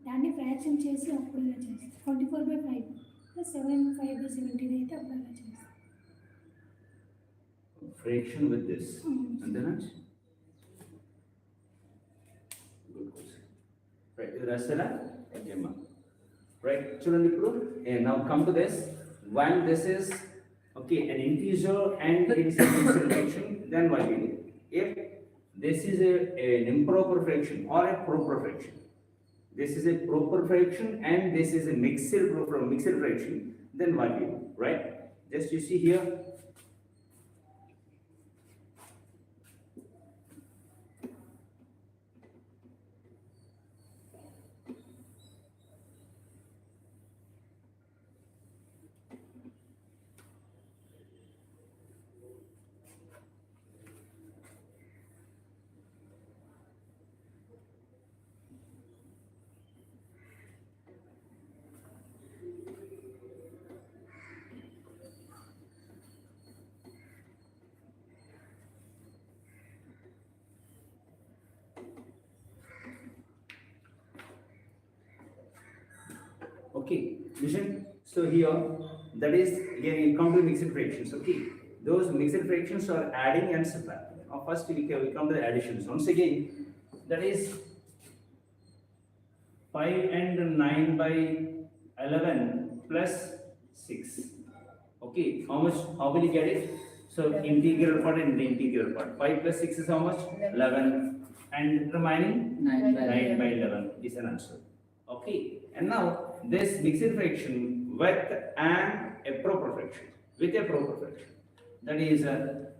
దాన్ని ఫ్రాక్షన్ చేసి అప్పుడు ఇలా చేస్తారు. 24/5 ప్లస్ 7 5/17 అయితే అప్పుడు అలా చేస్తారు. Fraction with this, and then good question. Right, ఇది రాస్తారా? ఏమా రైట్ చూడండి ఇప్పుడు. Now come to this. When this is okay an integer and it is a mixed fraction, then what we do? If this is an improper fraction or a proper fraction, this is a proper fraction and this is a mixed fraction, then what we do? Right, just you see here. Okay, listen. So here, that is again you come to mixed fractions. Okay, those mixed fractions are adding and subtracting. Now first we come to the additions. Once again, that is 5 and 9 by 11 plus 6. Okay, how much? How will you get it? So integral part and the integral part. 5 plus 6 is how much? 11. And remaining 9 by 9 by 11 is an answer. Okay, and now this mixed fraction with an a proper fraction. With a proper fraction. That is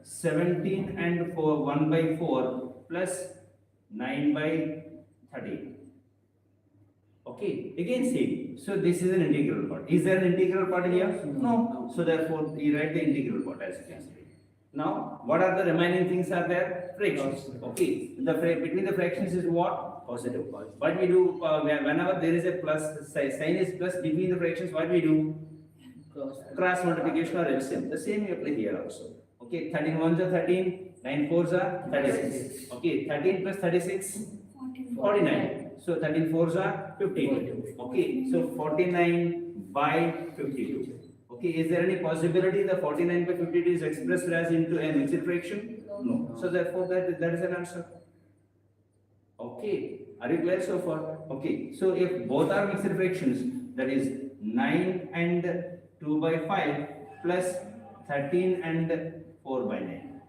17 and 1 by 4 plus 9 by 13. Okay, again same. So this is an integral part. Is there an integral part here? No. So therefore you write the integral part as you can see. Now what are the remaining things are there? Fractions. Okay, between the fractions is what? Positive. What we do whenever there is a plus sign is plus between the fractions, what we do? Cross multiplication or LCM. The same we apply here also. Okay, 13 ones are 13, 9 fours are 36. Okay, 13 plus 36, 49. So 13 fours are 52. Okay, so 49 by 52. Okay, is there any possibility the 49 by 52 is expressed as into a mixed fraction? No. So therefore that is an answer. Okay, are you clear so far? Okay, so if both are mixed fractions, that is 9 and 2 by 5 plus 13 and 4 by 9.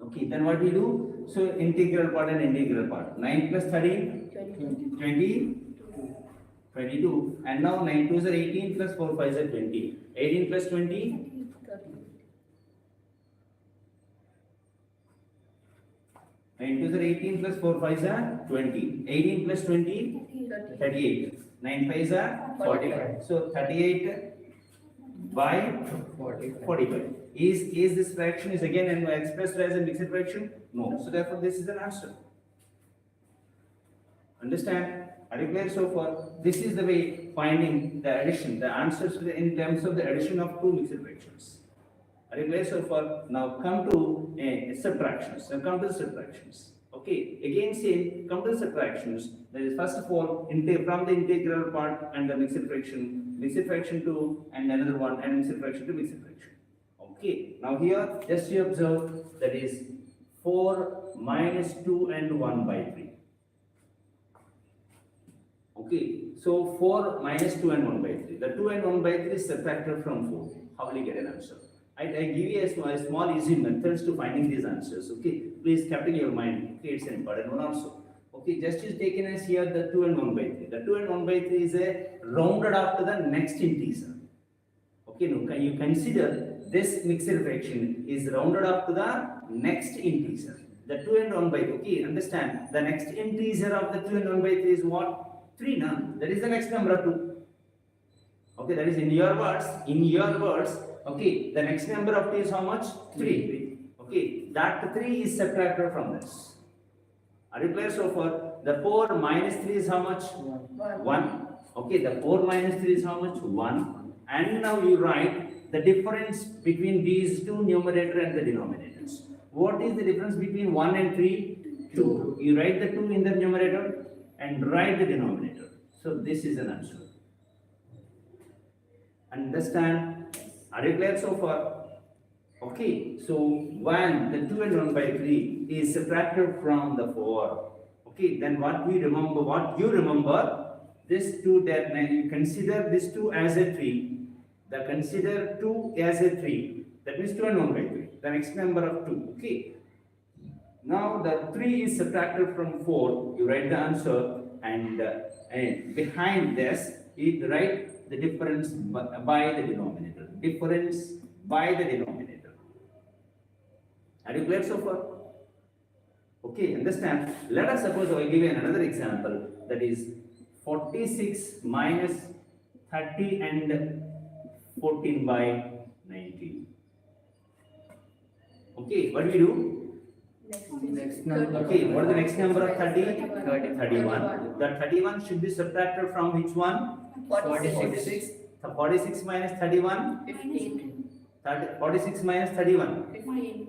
Okay, then what we do? So integral part and integral part. 9 plus 13, 20, 22. And now 9 2s are 18 plus 4 5s are 20. 18 plus 20, 9 2s are 18 plus 4 5s are 20. 18 plus 20, 38. 9 5s are 45. So 38 by 45. Is this fraction is again expressed as a mixed fraction? No. So therefore this is an answer. Understand? Are you clear so far? This is the way finding the addition, the answers in terms of the addition of two mixed fractions. Are you clear so far? Now come to subtractions. Now come to the subtractions. Okay, again same, come to the subtractions. That is first of all, from the integral part and the mixed fraction to and another one and mixed fraction to mixed fraction. Okay, now here just you observe that is 4 minus 2 and 1 by 3. Okay, so 4 minus 2 and 1 by 3. The 2 and 1 by 3 is subtracted from 4. How will you get an answer? I give you a small easy methods to finding these answers. Okay, please keep in your mind. Okay, it's an important one also. Okay, just is taken as here the 2 and 1 by 3. The 2 and 1 by 3 is a rounded up to the next integer. Okay, now you consider this mixed fraction is rounded up to the next integer. The 2 and 1 by 3. Okay, understand? The next integer of the 2 and 1 by 3 is what? 3 now. That is the next number of 2. Okay, that is in your words. Okay, the next number of 2 is how much? 3. Okay, that 3 is subtracted from this. Are you clear so far? The 4 minus 3 is how much? 1. Okay, the 4 minus 3 is how much? 1. And now you write the difference between these two numerator and the denominators. What is the difference between 1 and 3? 2. You write the 2 in the numerator and write the denominator. So this is an answer. Understand? Are you clear so far? Okay, so when the 2 and 1 by 3 is subtracted from the 4, okay, then what you remember, this 2, that you consider this 2 as a 3, consider 2 as a 3, that means 2 and 1 by 3, the next number of 2, okay. Now the 3 is subtracted from 4, you write the answer, and behind this, you write the difference by the denominator. Difference by the denominator. Are you clear so far? Okay, understand? Let us suppose I will give you another example, that is 46 minus 30 and 14 by 19. Okay, what do we do? Next number. Okay, what is the next number of 30? 30. 31. The 31 should be subtracted from which one? 46. 46 minus 31? 15. 46 minus 31? 15.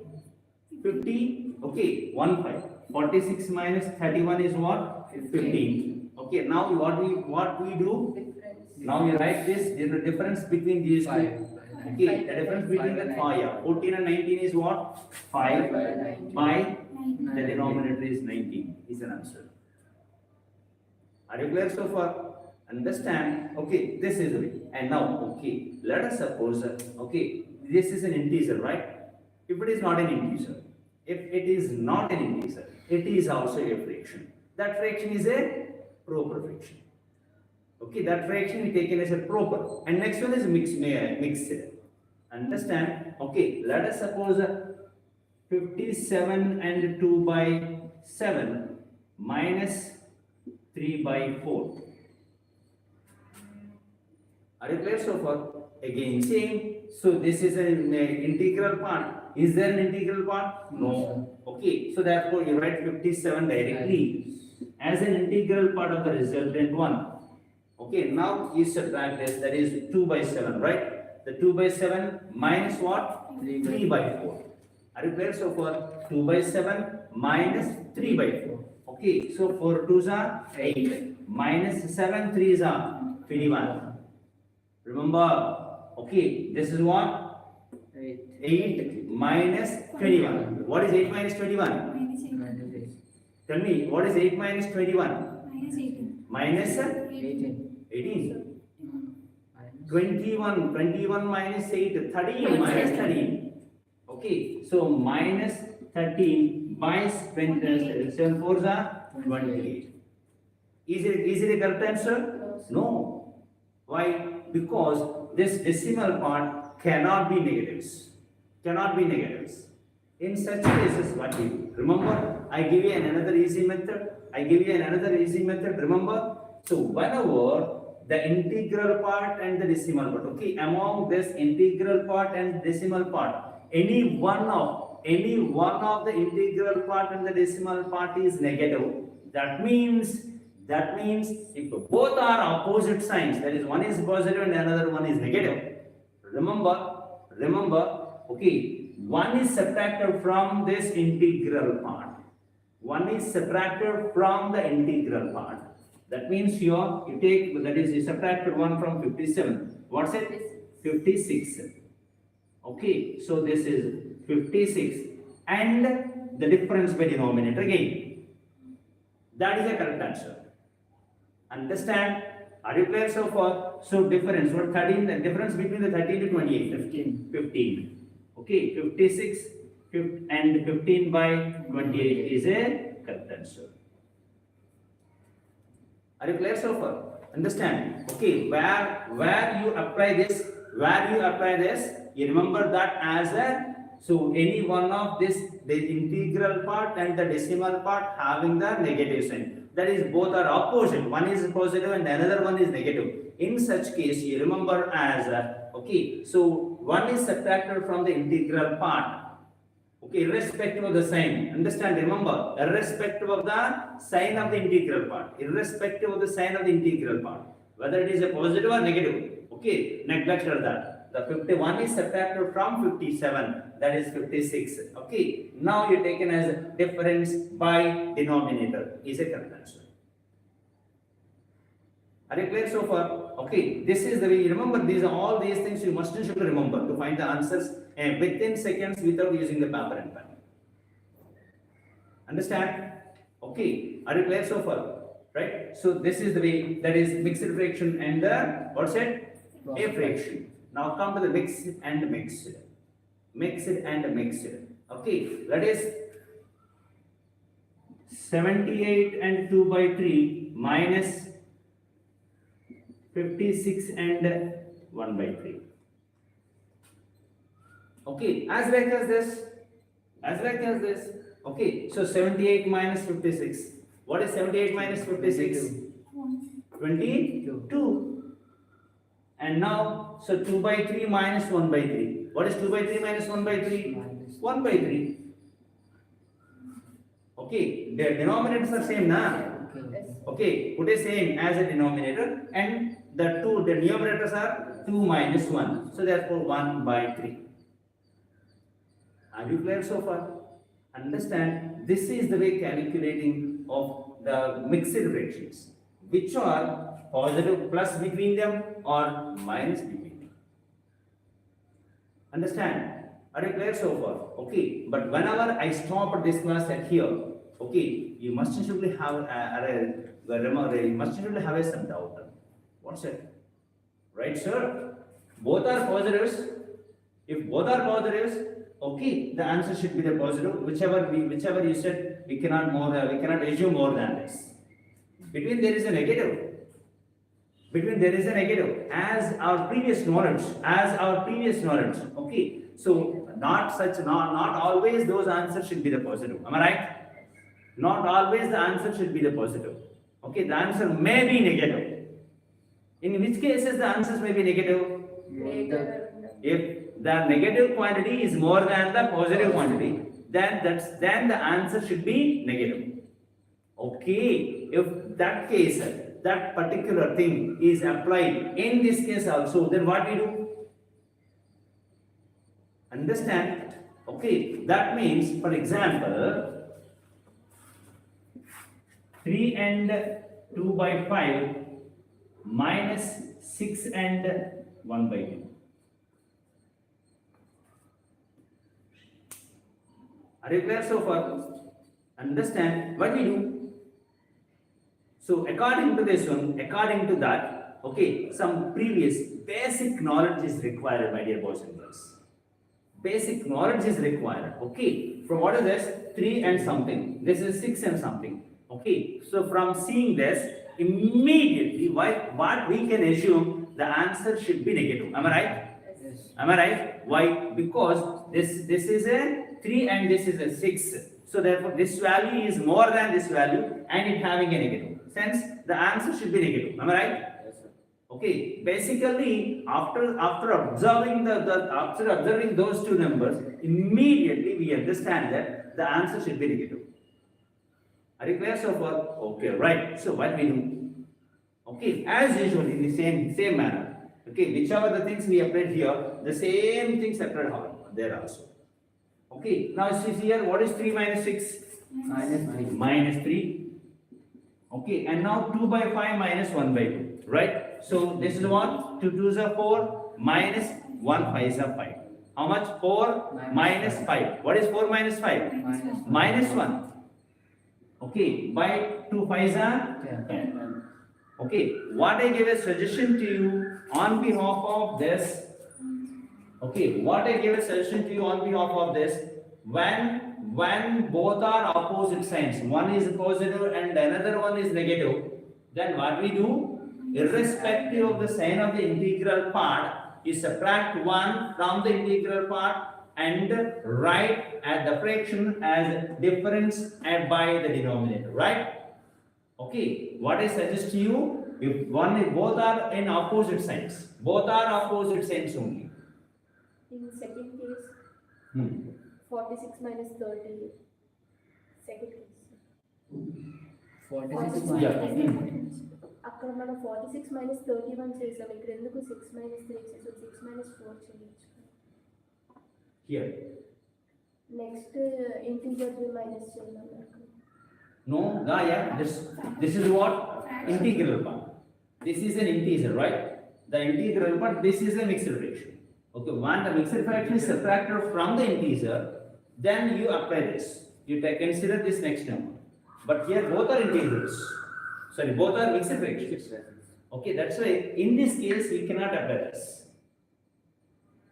50? Okay, 1 5. 46 minus 31 is what? 15. Okay, now what we do? Now you write this, there is a difference between these two. 5. Okay, the difference between the 5, yeah. 14 and 19 is what? 5 by the denominator is 19 is an answer. Are you clear so far? Understand? Okay, this is the way. And now, okay, let us suppose, okay, this is an integer, right? If it is not an integer, if it is not an integer, it is also a fraction. That fraction is a proper fraction. Okay, that fraction is taken as a proper. And next one is mixed. Understand? Okay, let us suppose 57 and 2 by 7 minus 3 by 4. Are you clear so far? Again, same. So this is an integral part. Is there an integral part? No. Okay, so therefore you write 57 directly as an integral part of the resultant one. Okay, now you subtract this, that is 2 by 7, right? The 2 by 7 minus what? 3 by 4. Are you clear so far? 2 by 7 minus 3 by 4. Okay, so 4 2s are 8. Minus 7 3s are 21. Remember, okay, this is what? 8 minus 21. What is 8 minus 21? Minus 8. Tell me, what is 8 minus 21? Minus 18. Minus 18. 18. 21 minus 8, 13 minus 13. Okay, so minus 13 by 7 4s are 28. Is it a correct answer? No. Why? Because this decimal part cannot be negatives. Cannot be negatives. In such cases, what do you do? Remember, I give you another easy method. Remember? So whenever the integral part and the decimal part, okay, among this integral part and decimal part, any one of the integral part and the decimal part is negative, that means if both are opposite signs, that is, one is positive and another one is negative, remember, okay, one is subtracted from this integral part. One is subtracted from the integral part. That means here you take, that is, you subtracted 1 from 57. What's it? 56. Okay, so this is 56 and the difference by denominator again. That is the correct answer. Understand? Are you clear so far? So difference, what 13, the difference between the 13 to 28? 15. Okay, 56 and 15 by 28 is a correct answer. Are you clear so far? Understand? Okay, where you apply this, you remember that as a, so any one of this, the integral part and the decimal part having the negative sign. That is, both are opposite. One is positive and another one is negative. In such case, you remember as, okay, so one is subtracted from the integral part. Okay, irrespective of the sign. Understand? Remember, irrespective of the sign of the integral part. Whether it is a positive or negative. Okay, neglected that. The 51 is subtracted from 57. That is 56. Okay, now you taken as difference by denominator. Is a correct answer. Are you clear so far? Okay, this is the way. Remember, these are all these things you must and should remember to find the answers within seconds without using the paper and pen. Understand? Okay, are you clear so far? Right? So this is the way, that is mixed fraction and the, what's it? A fraction. Now come to the mixed and mixed. Okay, that is 78 and 2 by 3 minus 56 and 1 by 3. Okay, as like as this. Okay, so 78 minus 56. What is 78 minus 56? 22. And now, so 2 by 3 minus 1 by 3. What is 2 by 3 minus 1 by 3? 1 by 3. Okay, the denominators are same, na? Okay, put a same as a denominator, and the numerators are 2 minus 1. So therefore 1 by 3. Are you clear so far? Understand, this is the way calculating of the mixed fractions, which are positive plus between them or minus between them. Understand? Are you clear so far? Okay. But whenever I stop this class at here, okay, you must surely have you must surely have some doubt. What's it? Right, sir? Both are positives. If both are positives, okay, the answer should be the positive. Whichever you said, we cannot assume more than this. Between there is a negative. As our previous knowledge. Okay. So not always those answers should be the positive. Am I right? Not always the answer should be the positive. Okay, the answer may be negative. In which cases the answers may be negative? If the negative quantity is more than the positive quantity, then the answer should be negative. Okay, if that case, that particular thing is applied in this case also, then what we do? Understand? Okay, that means, for example, 3 and 2 by 5 minus 6 and 1 by 2. Are you clear so far? Understand what we do? So according to this one, according to that, okay, some previous basic knowledge is required, my dear boys and girls. Basic knowledge is required. Okay, from what is this? 3 and something. This is 6 and something. Okay, so from seeing this, immediately what we can assume the answer should be negative. Am I right? Yes. Am I right? Why? Because this is a 3 and this is a 6. So therefore this value is more than this value and it having a negative. Hence the answer should be negative. Am I right? Yes, sir. Okay. Basically, after observing after observing those two numbers, immediately we understand that the answer should be negative. Are you clear so far? Okay, right. So what we do? Okay, as usual in the same manner. Okay, whichever the things we applied here, the same things applied there also. Okay, now see here, what is 3 minus 6? Minus 3. Okay, and now 2 by 5 minus 1 by 2. Right? So this is what? 2 2s are 4 minus 1 5s are 5. How much? 4 minus 5. What is 4 minus 5? Minus 1. Okay, by 2 5s are 10. Okay, what I give a suggestion to you on behalf of this. Okay, what I give a suggestion to you on behalf of this, when both are opposite signs, one is positive and another one is negative, then what we do, irrespective of the sign of the integral part, you subtract 1 from the integral part and write at the fraction as difference and by the denominator, right? Okay, what I suggest to you, if both are in opposite signs, both are opposite signs only. In second case, 46 minus 30. Second case. 46 Yeah. అక్కడ మనం 46 minus 31 చేసాం. ఇక్కడ ఎందుకు 6 minus 3 చేసాం? 6 minus 4 చేయొచ్చు. Here. Next integer minus చేద్దాం. No, yeah, this is what? Integral part. This is an integer, right? The integral part, this is a mixed fraction. Okay, when the mixed fraction is subtracted from the integer, then you apply this. You consider this next number. But here both are integers. Sorry, both are mixed fractions. Okay, that's why in this case we cannot apply this.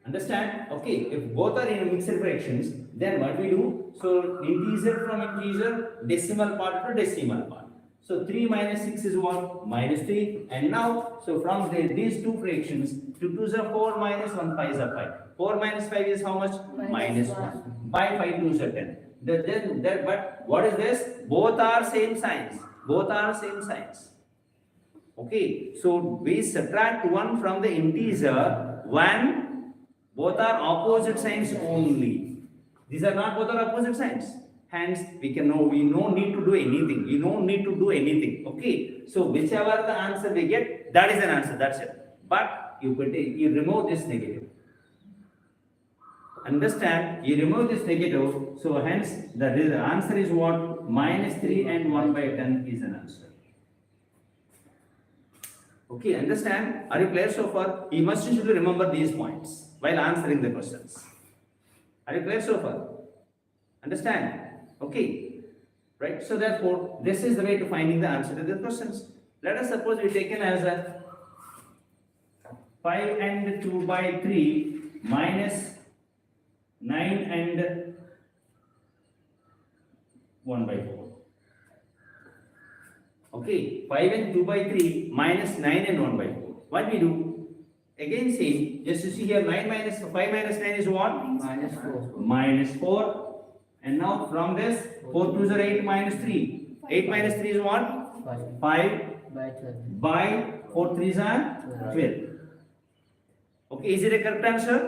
Understand? Okay, if both are in mixed fractions, then what we do? So integer from integer, decimal part to decimal part. So 3 minus 6 is what? Minus 3. And now, so from these two fractions, 2 2s are 4 minus 1 5s are 5. 4 minus 5 is how much? Minus 1. By 5 2s are 10. But what is this? Both are same signs. Both are same signs. Okay, so we subtract 1 from the integer when both are opposite signs only. These are not both are opposite signs. Hence, we don't need to do anything. We don't need to do anything. Okay. So whichever the answer we get, that is an answer. That's it. But you remove this negative. Understand? You remove this negative. So hence, the answer is what? Minus 3 and 1 by 10 is an answer. Okay, understand? Are you clear so far? You must usually remember these points while answering the questions. Are you clear so far? Understand? Okay, right? So therefore, this is the way to finding the answer to the questions. Let us suppose we taken as a 5 and 2 by 3 minus 9 and 1 by 4. Okay, 5 and 2 by 3 minus 9 and 1 by 4. What we do? Again same, just you see here 9 minus 5 minus 9 is what? Minus 4. Minus 4. And now from this 4 2s are 8 minus 3. 8 minus 3 is what? 5. 5 By 12. by 4 3s are 12. Okay, is it a correct answer?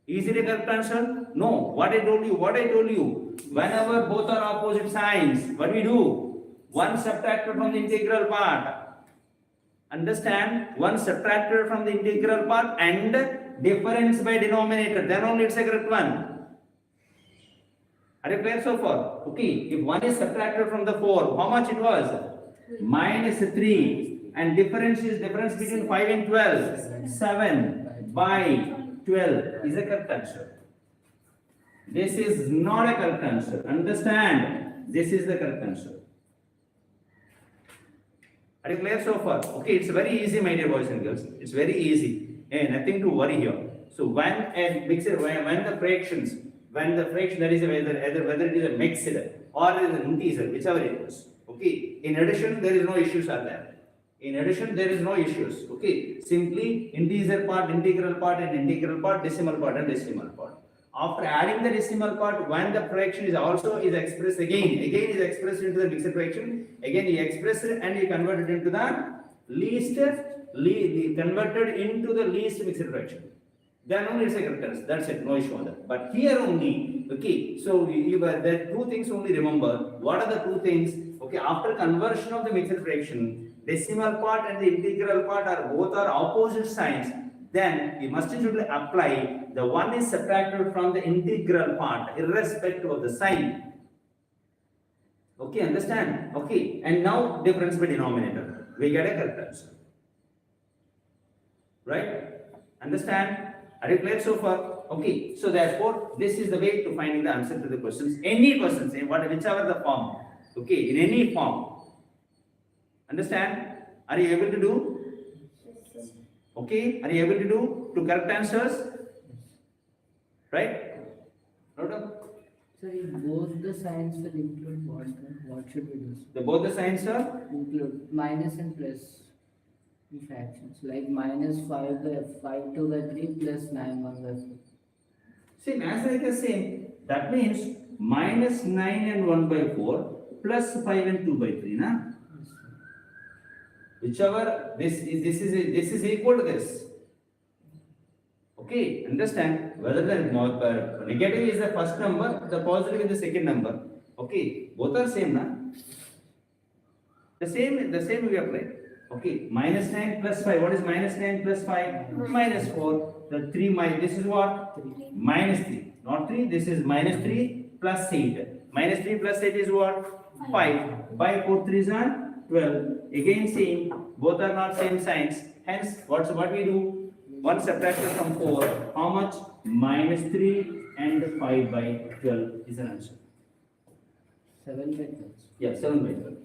Is it a correct answer? No. What I told you. Whenever both are opposite signs, what we do? One subtracted from the integral part. Understand? One subtracted from the integral part and difference by denominator. Then only it's a correct one. Are you clear so far? Okay. If one is subtracted from the 4, how much it was? Minus 3. And difference between 5 and 12. 7 by 12 is a correct answer. This is not a correct answer. Understand? This is the correct answer. Are you clear so far? Okay, it's very easy, my dear boys and girls. It's very easy. Nothing to worry here. So when a mixer, when the fraction, that is whether it is a mixed or it is an integer, whichever it is. Okay. In addition, there is no issues are there. Okay. Simply integer part, integral part, and integral part, decimal part, and decimal part. After adding the decimal part, when the fraction is expressed again is expressed into the mixed fraction, again you express it and you convert it into the least mixed fraction. Then only it's a correct answer. That's it, no issue on that. But here only, okay, so there are two things only remember. What are the two things? Okay, after conversion of the mixed fraction, decimal part and the integral part are opposite signs. Then you must usually apply the one is subtracted from the integral part irrespective of the sign. Okay, understand? Okay, and now difference by denominator. We get a correct answer. Right? Understand? Are you clear so far? Okay, so therefore, this is the way to finding the answer to the questions. Any questions, whichever the form. Okay, in any form. Understand? Are you able to do? Okay, are you able to do two correct answers? Right? Note down. So if both the signs will include what should we do? Both the signs are? Include minus and plus in fractions. Like minus 5 2 by 3 plus 9 1 by 4. Same, as like the same. That means minus 9 and 1 by 4 plus 5 and 2 by 3, na? Whichever this is equal to this. Okay, understand? Whether the negative is the first number, the positive is the second number. Okay, both are same, na? The same we apply. Okay, minus 9 plus 5. What is minus 9 plus 5? Minus 4. The 3 minus, this is what? 3. Minus 3. Not 3, this is minus 3 plus 8. Minus 3 plus 8 is what? 5. By 4 3s are 12. Again same, both are not same signs. Hence, what we do? 1 subtracted from 4. How much? Minus 3 and 5 by 12 is an answer. 7 by 12. Yeah, 7 by 12.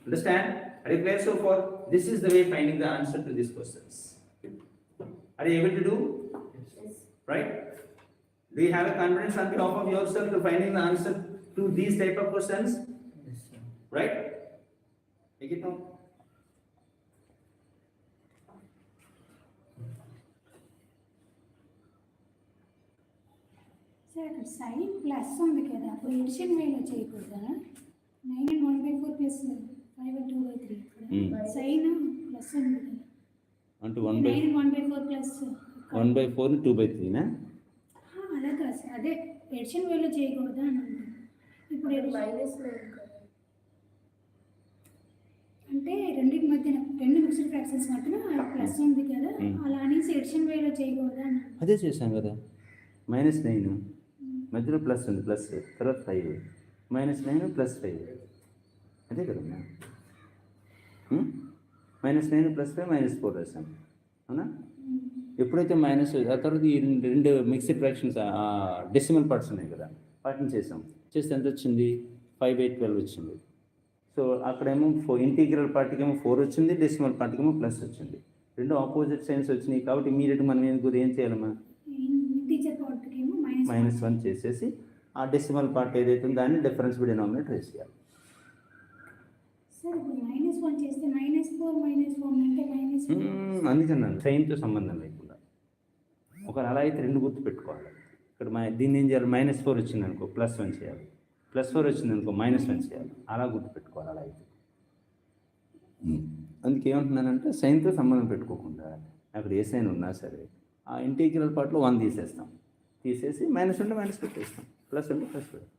Understand? Are you clear so far? This is the way finding the answer to these questions. Are you able to do? Yes. Right? Do you have a confidence on behalf of yourself to finding the answer to these type of questions? Yes, sir. Right? Take it now. Sir అక్కడ sign plus ఉంది కదా అప్పుడు edition వేలో చేయకూడదా 9 and 1 by 4 plus 5 and 2 by 3 ఇక్కడ sign plus ఉంది కదా అంటే 9 and 1 by 4 plus 1 by 4 2 by 3 నా? అలా కాదు సార్ అదే ఎడిషన్ వేలో చేయకూడదా అని అంటున్నాను ఇప్పుడు మైనస్ 9 కదా అంటే రెండింటి మధ్యన రెండు మిక్స్డ్ ఫ్రాక్షన్స్ మధ్యన ప్లస్ ఉంది కదా అలా అనేసి ఎడిషన్ వేలో చేయకూడదా అని అదే చేసాం కదా. -9 మధ్యలో ప్లస్ ఉంది, ప్లస్ తర్వాత 5. -9 + 5 అదే కదమ్మా. -9 + 5 -4 రాసాం అవునా. ఎప్పుడైతే మైనస్ ఆ తర్వాత ఈ రెండు మిక్స్డ్ ఫ్రాక్షన్స్ డెసిమల్ పార్ట్స్ ఉన్నాయి కదా, వాటిని చేసాం. చేస్తే ఎంత వచ్చింది? 5/12 వచ్చింది. సో అక్కడేమో ఇంటీగ్రల్ పార్ట్కేమో 4 వచ్చింది, డెసిమల్ పార్ట్కేమో ప్లస్ వచ్చింది. రెండు ఆపోజిట్ సైన్స్ వచ్చినాయి కాబట్టి ఇమీడియట్గా మనం ఏం చేయాలమ్మా? ఇంటీజర్ పార్ట్కి ఏమో -1 చేసేసి ఆ డెసిమల్ పార్ట్ ఏదైతే ఉందో దాన్ని డిఫరెన్స్ డినామినేటర్ వేసేయాలి. సార్ ఇప్పుడు -1 చేస్తే -4 అంటే అందుకన్నాను సైన్తో సంబంధం లేకుండా. ఒక అలా అయితే రెండు గుర్తు పెట్టుకోవాలి. ఇక్కడ దీన్ని ఏం చేయాలి? -4 వచ్చింది అనుకో +1 చేయాలి, +4 వచ్చింది అనుకో -1 చేయాలి. అలా గుర్తు పెట్టుకోవాలి. అలా అయితే అందుకే ఏమంటున్నానంటే సైన్తో సంబంధం పెట్టుకోకుండా అక్కడ ఏ సైన్ ఉన్నా సరే ఆ ఇంటీగ్రల్ పార్ట్లో 1 తీసేస్తాం. తీసేసి -1 ఉంటే మైనస్ పెట్టేస్తాం, ప్లస్ ఉంటే ప్లస్ పెడతాం.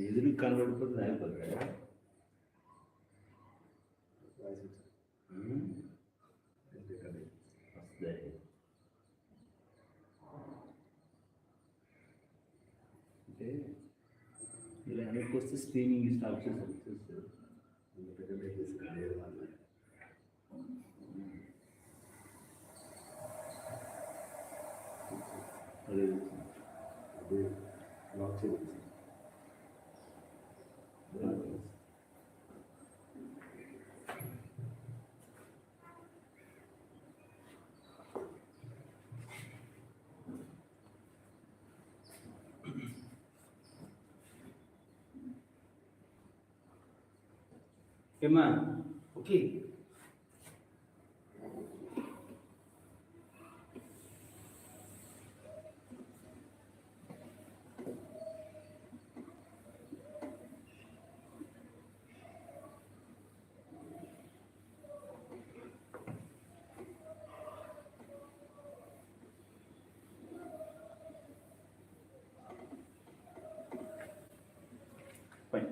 ಎದುರು ಕನ್ವರ್ಟ್ ಬಂದು ನಾನು ಬರ್ಬೇಡ ఇలా 100% స్క్రీనింగ్ స్టాప్ చేసి అదే లాక్ చేసి Emma, okay. Fine.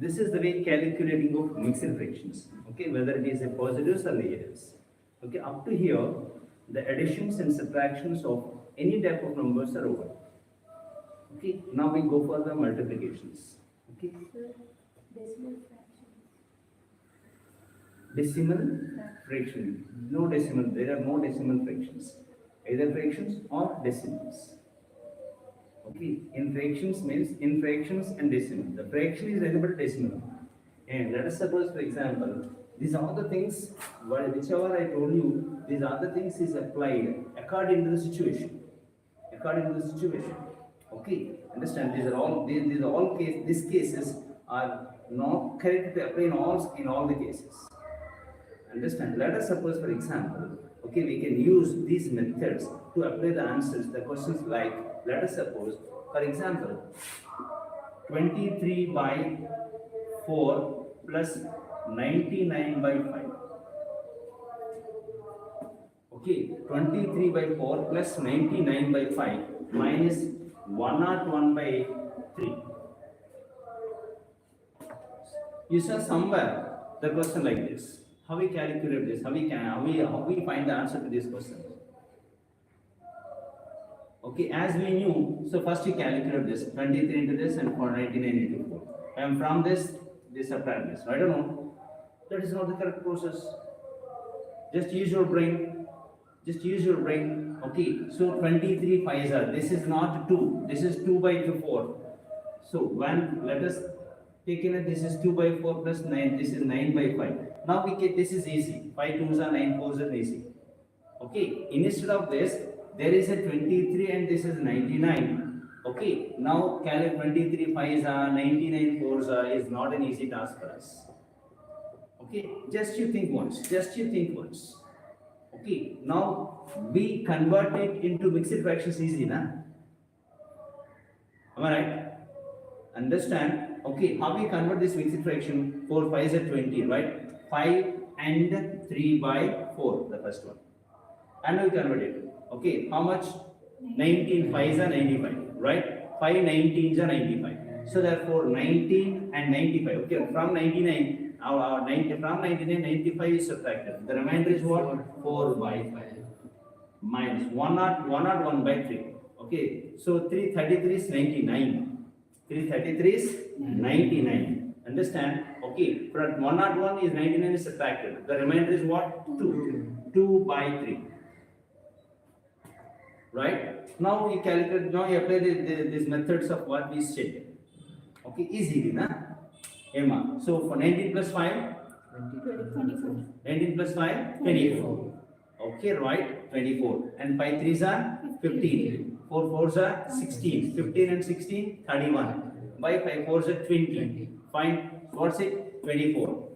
This is the way calculating of mixed fractions, okay, whether it is a positives or negatives. Okay, up to here, the additions and subtractions of any type of numbers are over. Okay, now we go for the multiplications. Okay, Decimal fraction. decimal fraction, no decimal, there are no decimal fractions, either fractions or decimals. Okay, in fractions means in fractions and decimal. The fraction is nothing but decimal. And let us suppose, for example, these are the things, whichever I told you, these are the things is applied according to the situation. According to the situation. Okay, understand? These are all these cases are not correct to apply in all the cases. Understand? Let us suppose, for example, okay, we can use these methods to apply the answers. The questions like, let us suppose, for example, 23 by 4 plus 99 by 5. Okay, 23 by 4 plus 99 by 5 minus 101 by 3. You saw somewhere the question like this. How we calculate this? How we find the answer to this question? Okay, as we knew, so first you calculate this 23 into this and 499 into 4. And from this subtract this. I don't know. That is not the correct process. Just use your brain. Just use your brain. Okay, so 23 5s are. This is not 2. This is 2 by 4. So when let us take in it, this is 2 by 4 plus 9. This is 9 by 5. Now we get this is easy. 5 2s are 9 4s are easy. Okay, instead of this, there is a 23 and this is 99. Okay, now calculate 23 5s are 99 4s are is not an easy task for us. Okay, just you think once. Okay, now we convert it into mixed fractions easy, na? Am I right? Understand? Okay, how we convert this mixed fraction? 4 5s are 20, right? 5 and 3 by 4, the first one. And we convert it. Okay, how much? 19 5s are 95, right? 5 19s are 95. So therefore 19 and 95. Okay, from 99, from 99 95 is subtracted. The remainder is what? 4 by 5 minus 101 by 3. Okay, so 333 is 99. 333 is 99. Understand? Okay, from 101 is 99 is subtracted. The remainder is what? 2 by 3. Right? Now you calculate, now you apply these methods of what we said. Okay, easily, na? Emma. So for 19 plus 5, 24. 19 plus 5, 24. Okay, right? 24. And 5 3s are 15. 4 4s are 16. 15 and 16, 31. By 5 4s are 20. Fine. What's it? 24.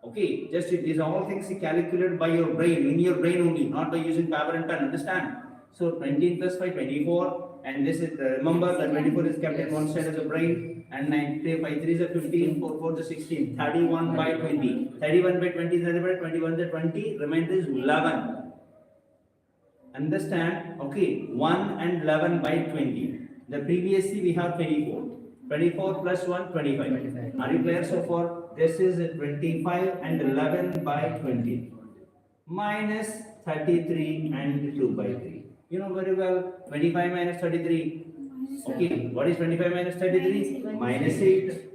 Okay, just these are all things you calculate by your brain, in your brain only, not by using paper and pen. Understand? So 19 plus 5, 24, and this is remember that 24 is kept in one side as a brain, and 9, 5 3 is a 15, 4 4 is 16, 31 by 20. 31 by 20 is nothing but 21 is 20, remainder is 11. Understand? Okay, 1 and 11 by 20. The previously we have 24. 24 plus 1, 25. 25. Are you clear so far? This is 25 and 11 by 20. Minus 33 and 2 by 3. You know very well, 25 minus 33. Okay, what is 25 minus 33? Minus 8.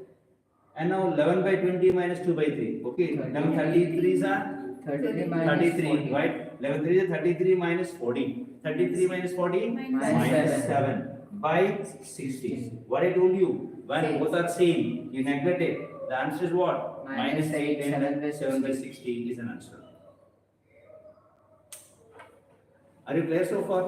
And now 11 by 20 minus 2 by 3. Okay, now 33s are 33 minus 33, 40. right? 11 3 is 33 minus 40. 33 minus 40? Minus 7 by 60. What I told you, when both are same, you neglect it. The answer is what? Minus 8, 7 by 60 is an answer. Are you clear so far?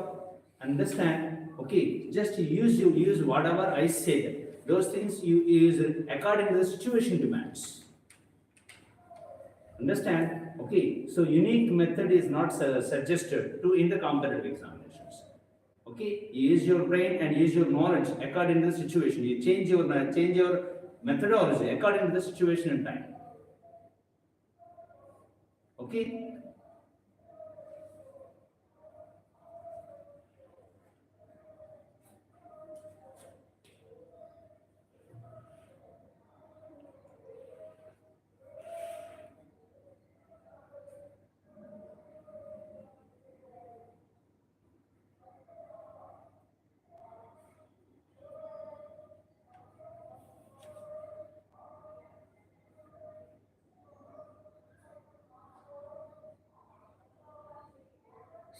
Understand? Okay, just use whatever I said. Those things you use according to the situation demands. Understand? Okay, so unique method is not suggested to in the competitive examinations. Okay, you use your brain and use your knowledge according to the situation. You change your methodology according to the situation and time. Okay.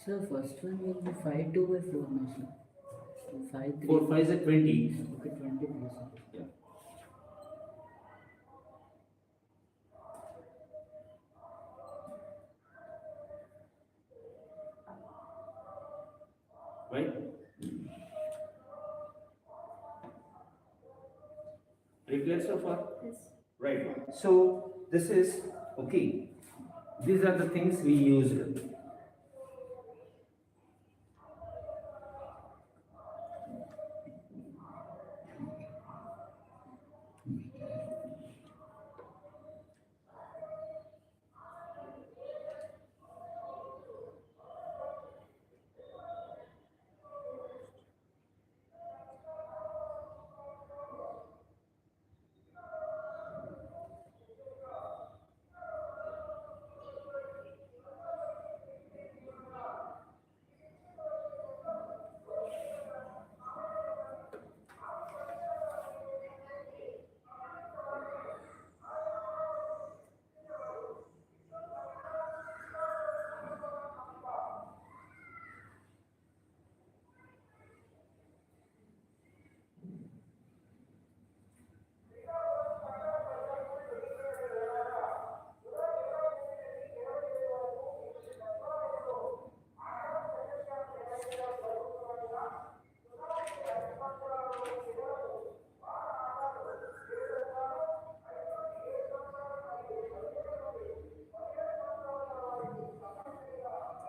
So first one will be 5 2 by 4 no sir. 5 3. 4 5 is 20. Okay, 20 plus. Yeah. Right? Are you clear so far? Yes. Right. So this is okay. These are the things we used.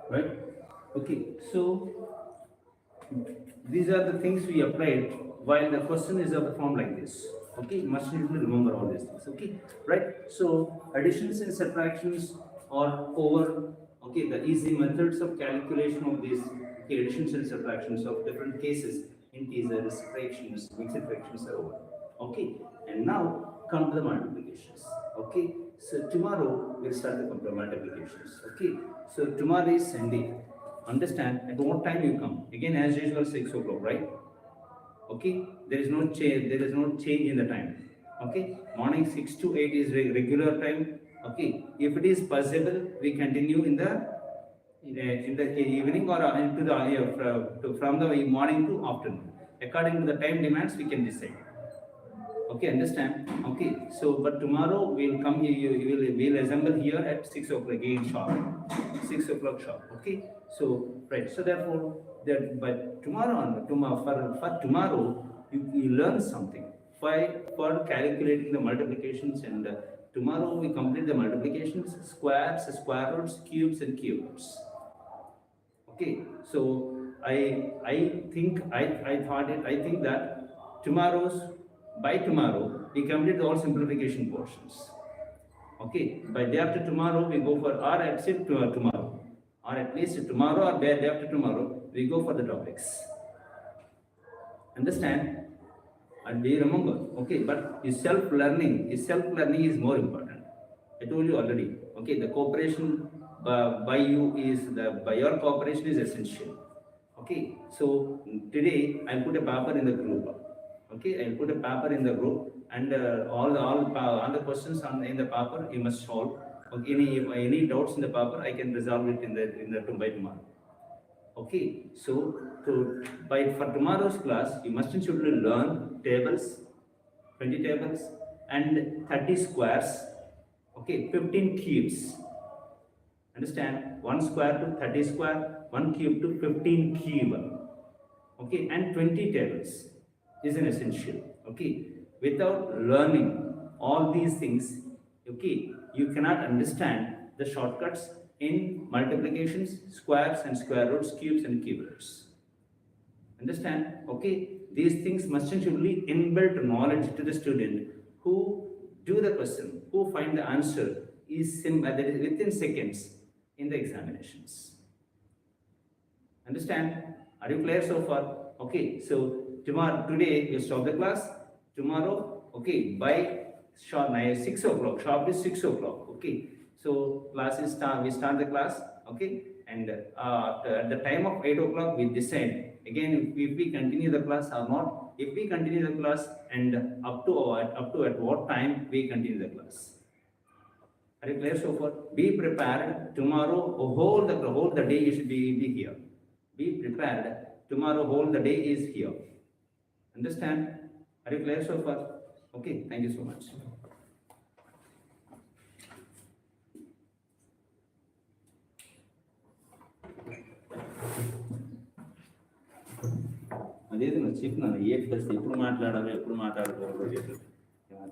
Right? Okay, so these are the things we applied while the question is of the form like this. Okay, must need to remember all these things. Okay, right? So additions and subtractions are over. Okay, the easy methods of calculation of these additions and subtractions of different cases, integers, fractions, mixed fractions are over. Okay, and now come to the multiplications. Okay, so tomorrow we'll start the multiplications. Okay, so tomorrow is Sunday. Understand at what time you come? Again, as usual, 6 o'clock, right? Okay, there is no change. There is no change in the time. Okay, morning 6 to 8 is regular time. Okay, if it is possible, we continue in the evening or into the from the morning to afternoon. According to the time demands, we can decide. Okay, understand? Okay, so but tomorrow we'll come here. We'll assemble here at 6 o'clock again sharp. 6 o'clock sharp. Okay, so right. So therefore, that but tomorrow for tomorrow you learn something for calculating the multiplications, and tomorrow we complete the multiplications, squares, square roots, cubes, and cubes. Okay, so I think that tomorrow's by tomorrow, we complete all simplification portions. Okay, by day after tomorrow, we go for, or at least tomorrow, or at least tomorrow or day after tomorrow, we go for the topics. Understand? And we remember, okay, but self-learning is more important. I told you already, okay, the cooperation by your cooperation is essential. Okay, so today I'll put a paper in the group. Okay, I'll put a paper in the group, and all the questions in the paper you must solve. Okay, any doubts in the paper, I can resolve it by tomorrow. Okay, so for tomorrow's class, you must surely learn tables, 20 tables, and 30 squares. Okay, 15 cubes. Understand? 1 square to 30 square, 1 cube to 15 cube. Okay, and 20 tables is an essential. Okay, without learning all these things, okay, you cannot understand the shortcuts in multiplications, squares and square roots, cubes and cube roots. Understand? Okay, these things must surely inbuilt knowledge to the student who do the question, who find the answer is within seconds in the examinations. Understand? Are you clear so far? Okay, so today we stop the class. Tomorrow, okay, by 6 o'clock, sharp is 6 o'clock. Okay, so we start the class. Okay, and at the time of 8 o'clock we decide again if we continue the class or not. If we continue the class, and up to at what time we continue the class. Are you clear so far? Be prepared tomorrow. Whole the day you should be here. Be prepared tomorrow. Whole the day is here. Understand? Are you clear so far? Okay. Thank you so much. అదేది నువ్వు చెప్పినాను ఏ plus ఎప్పుడు మాట్లాడాలో ఎప్పుడు మాట్లాడకూడదు.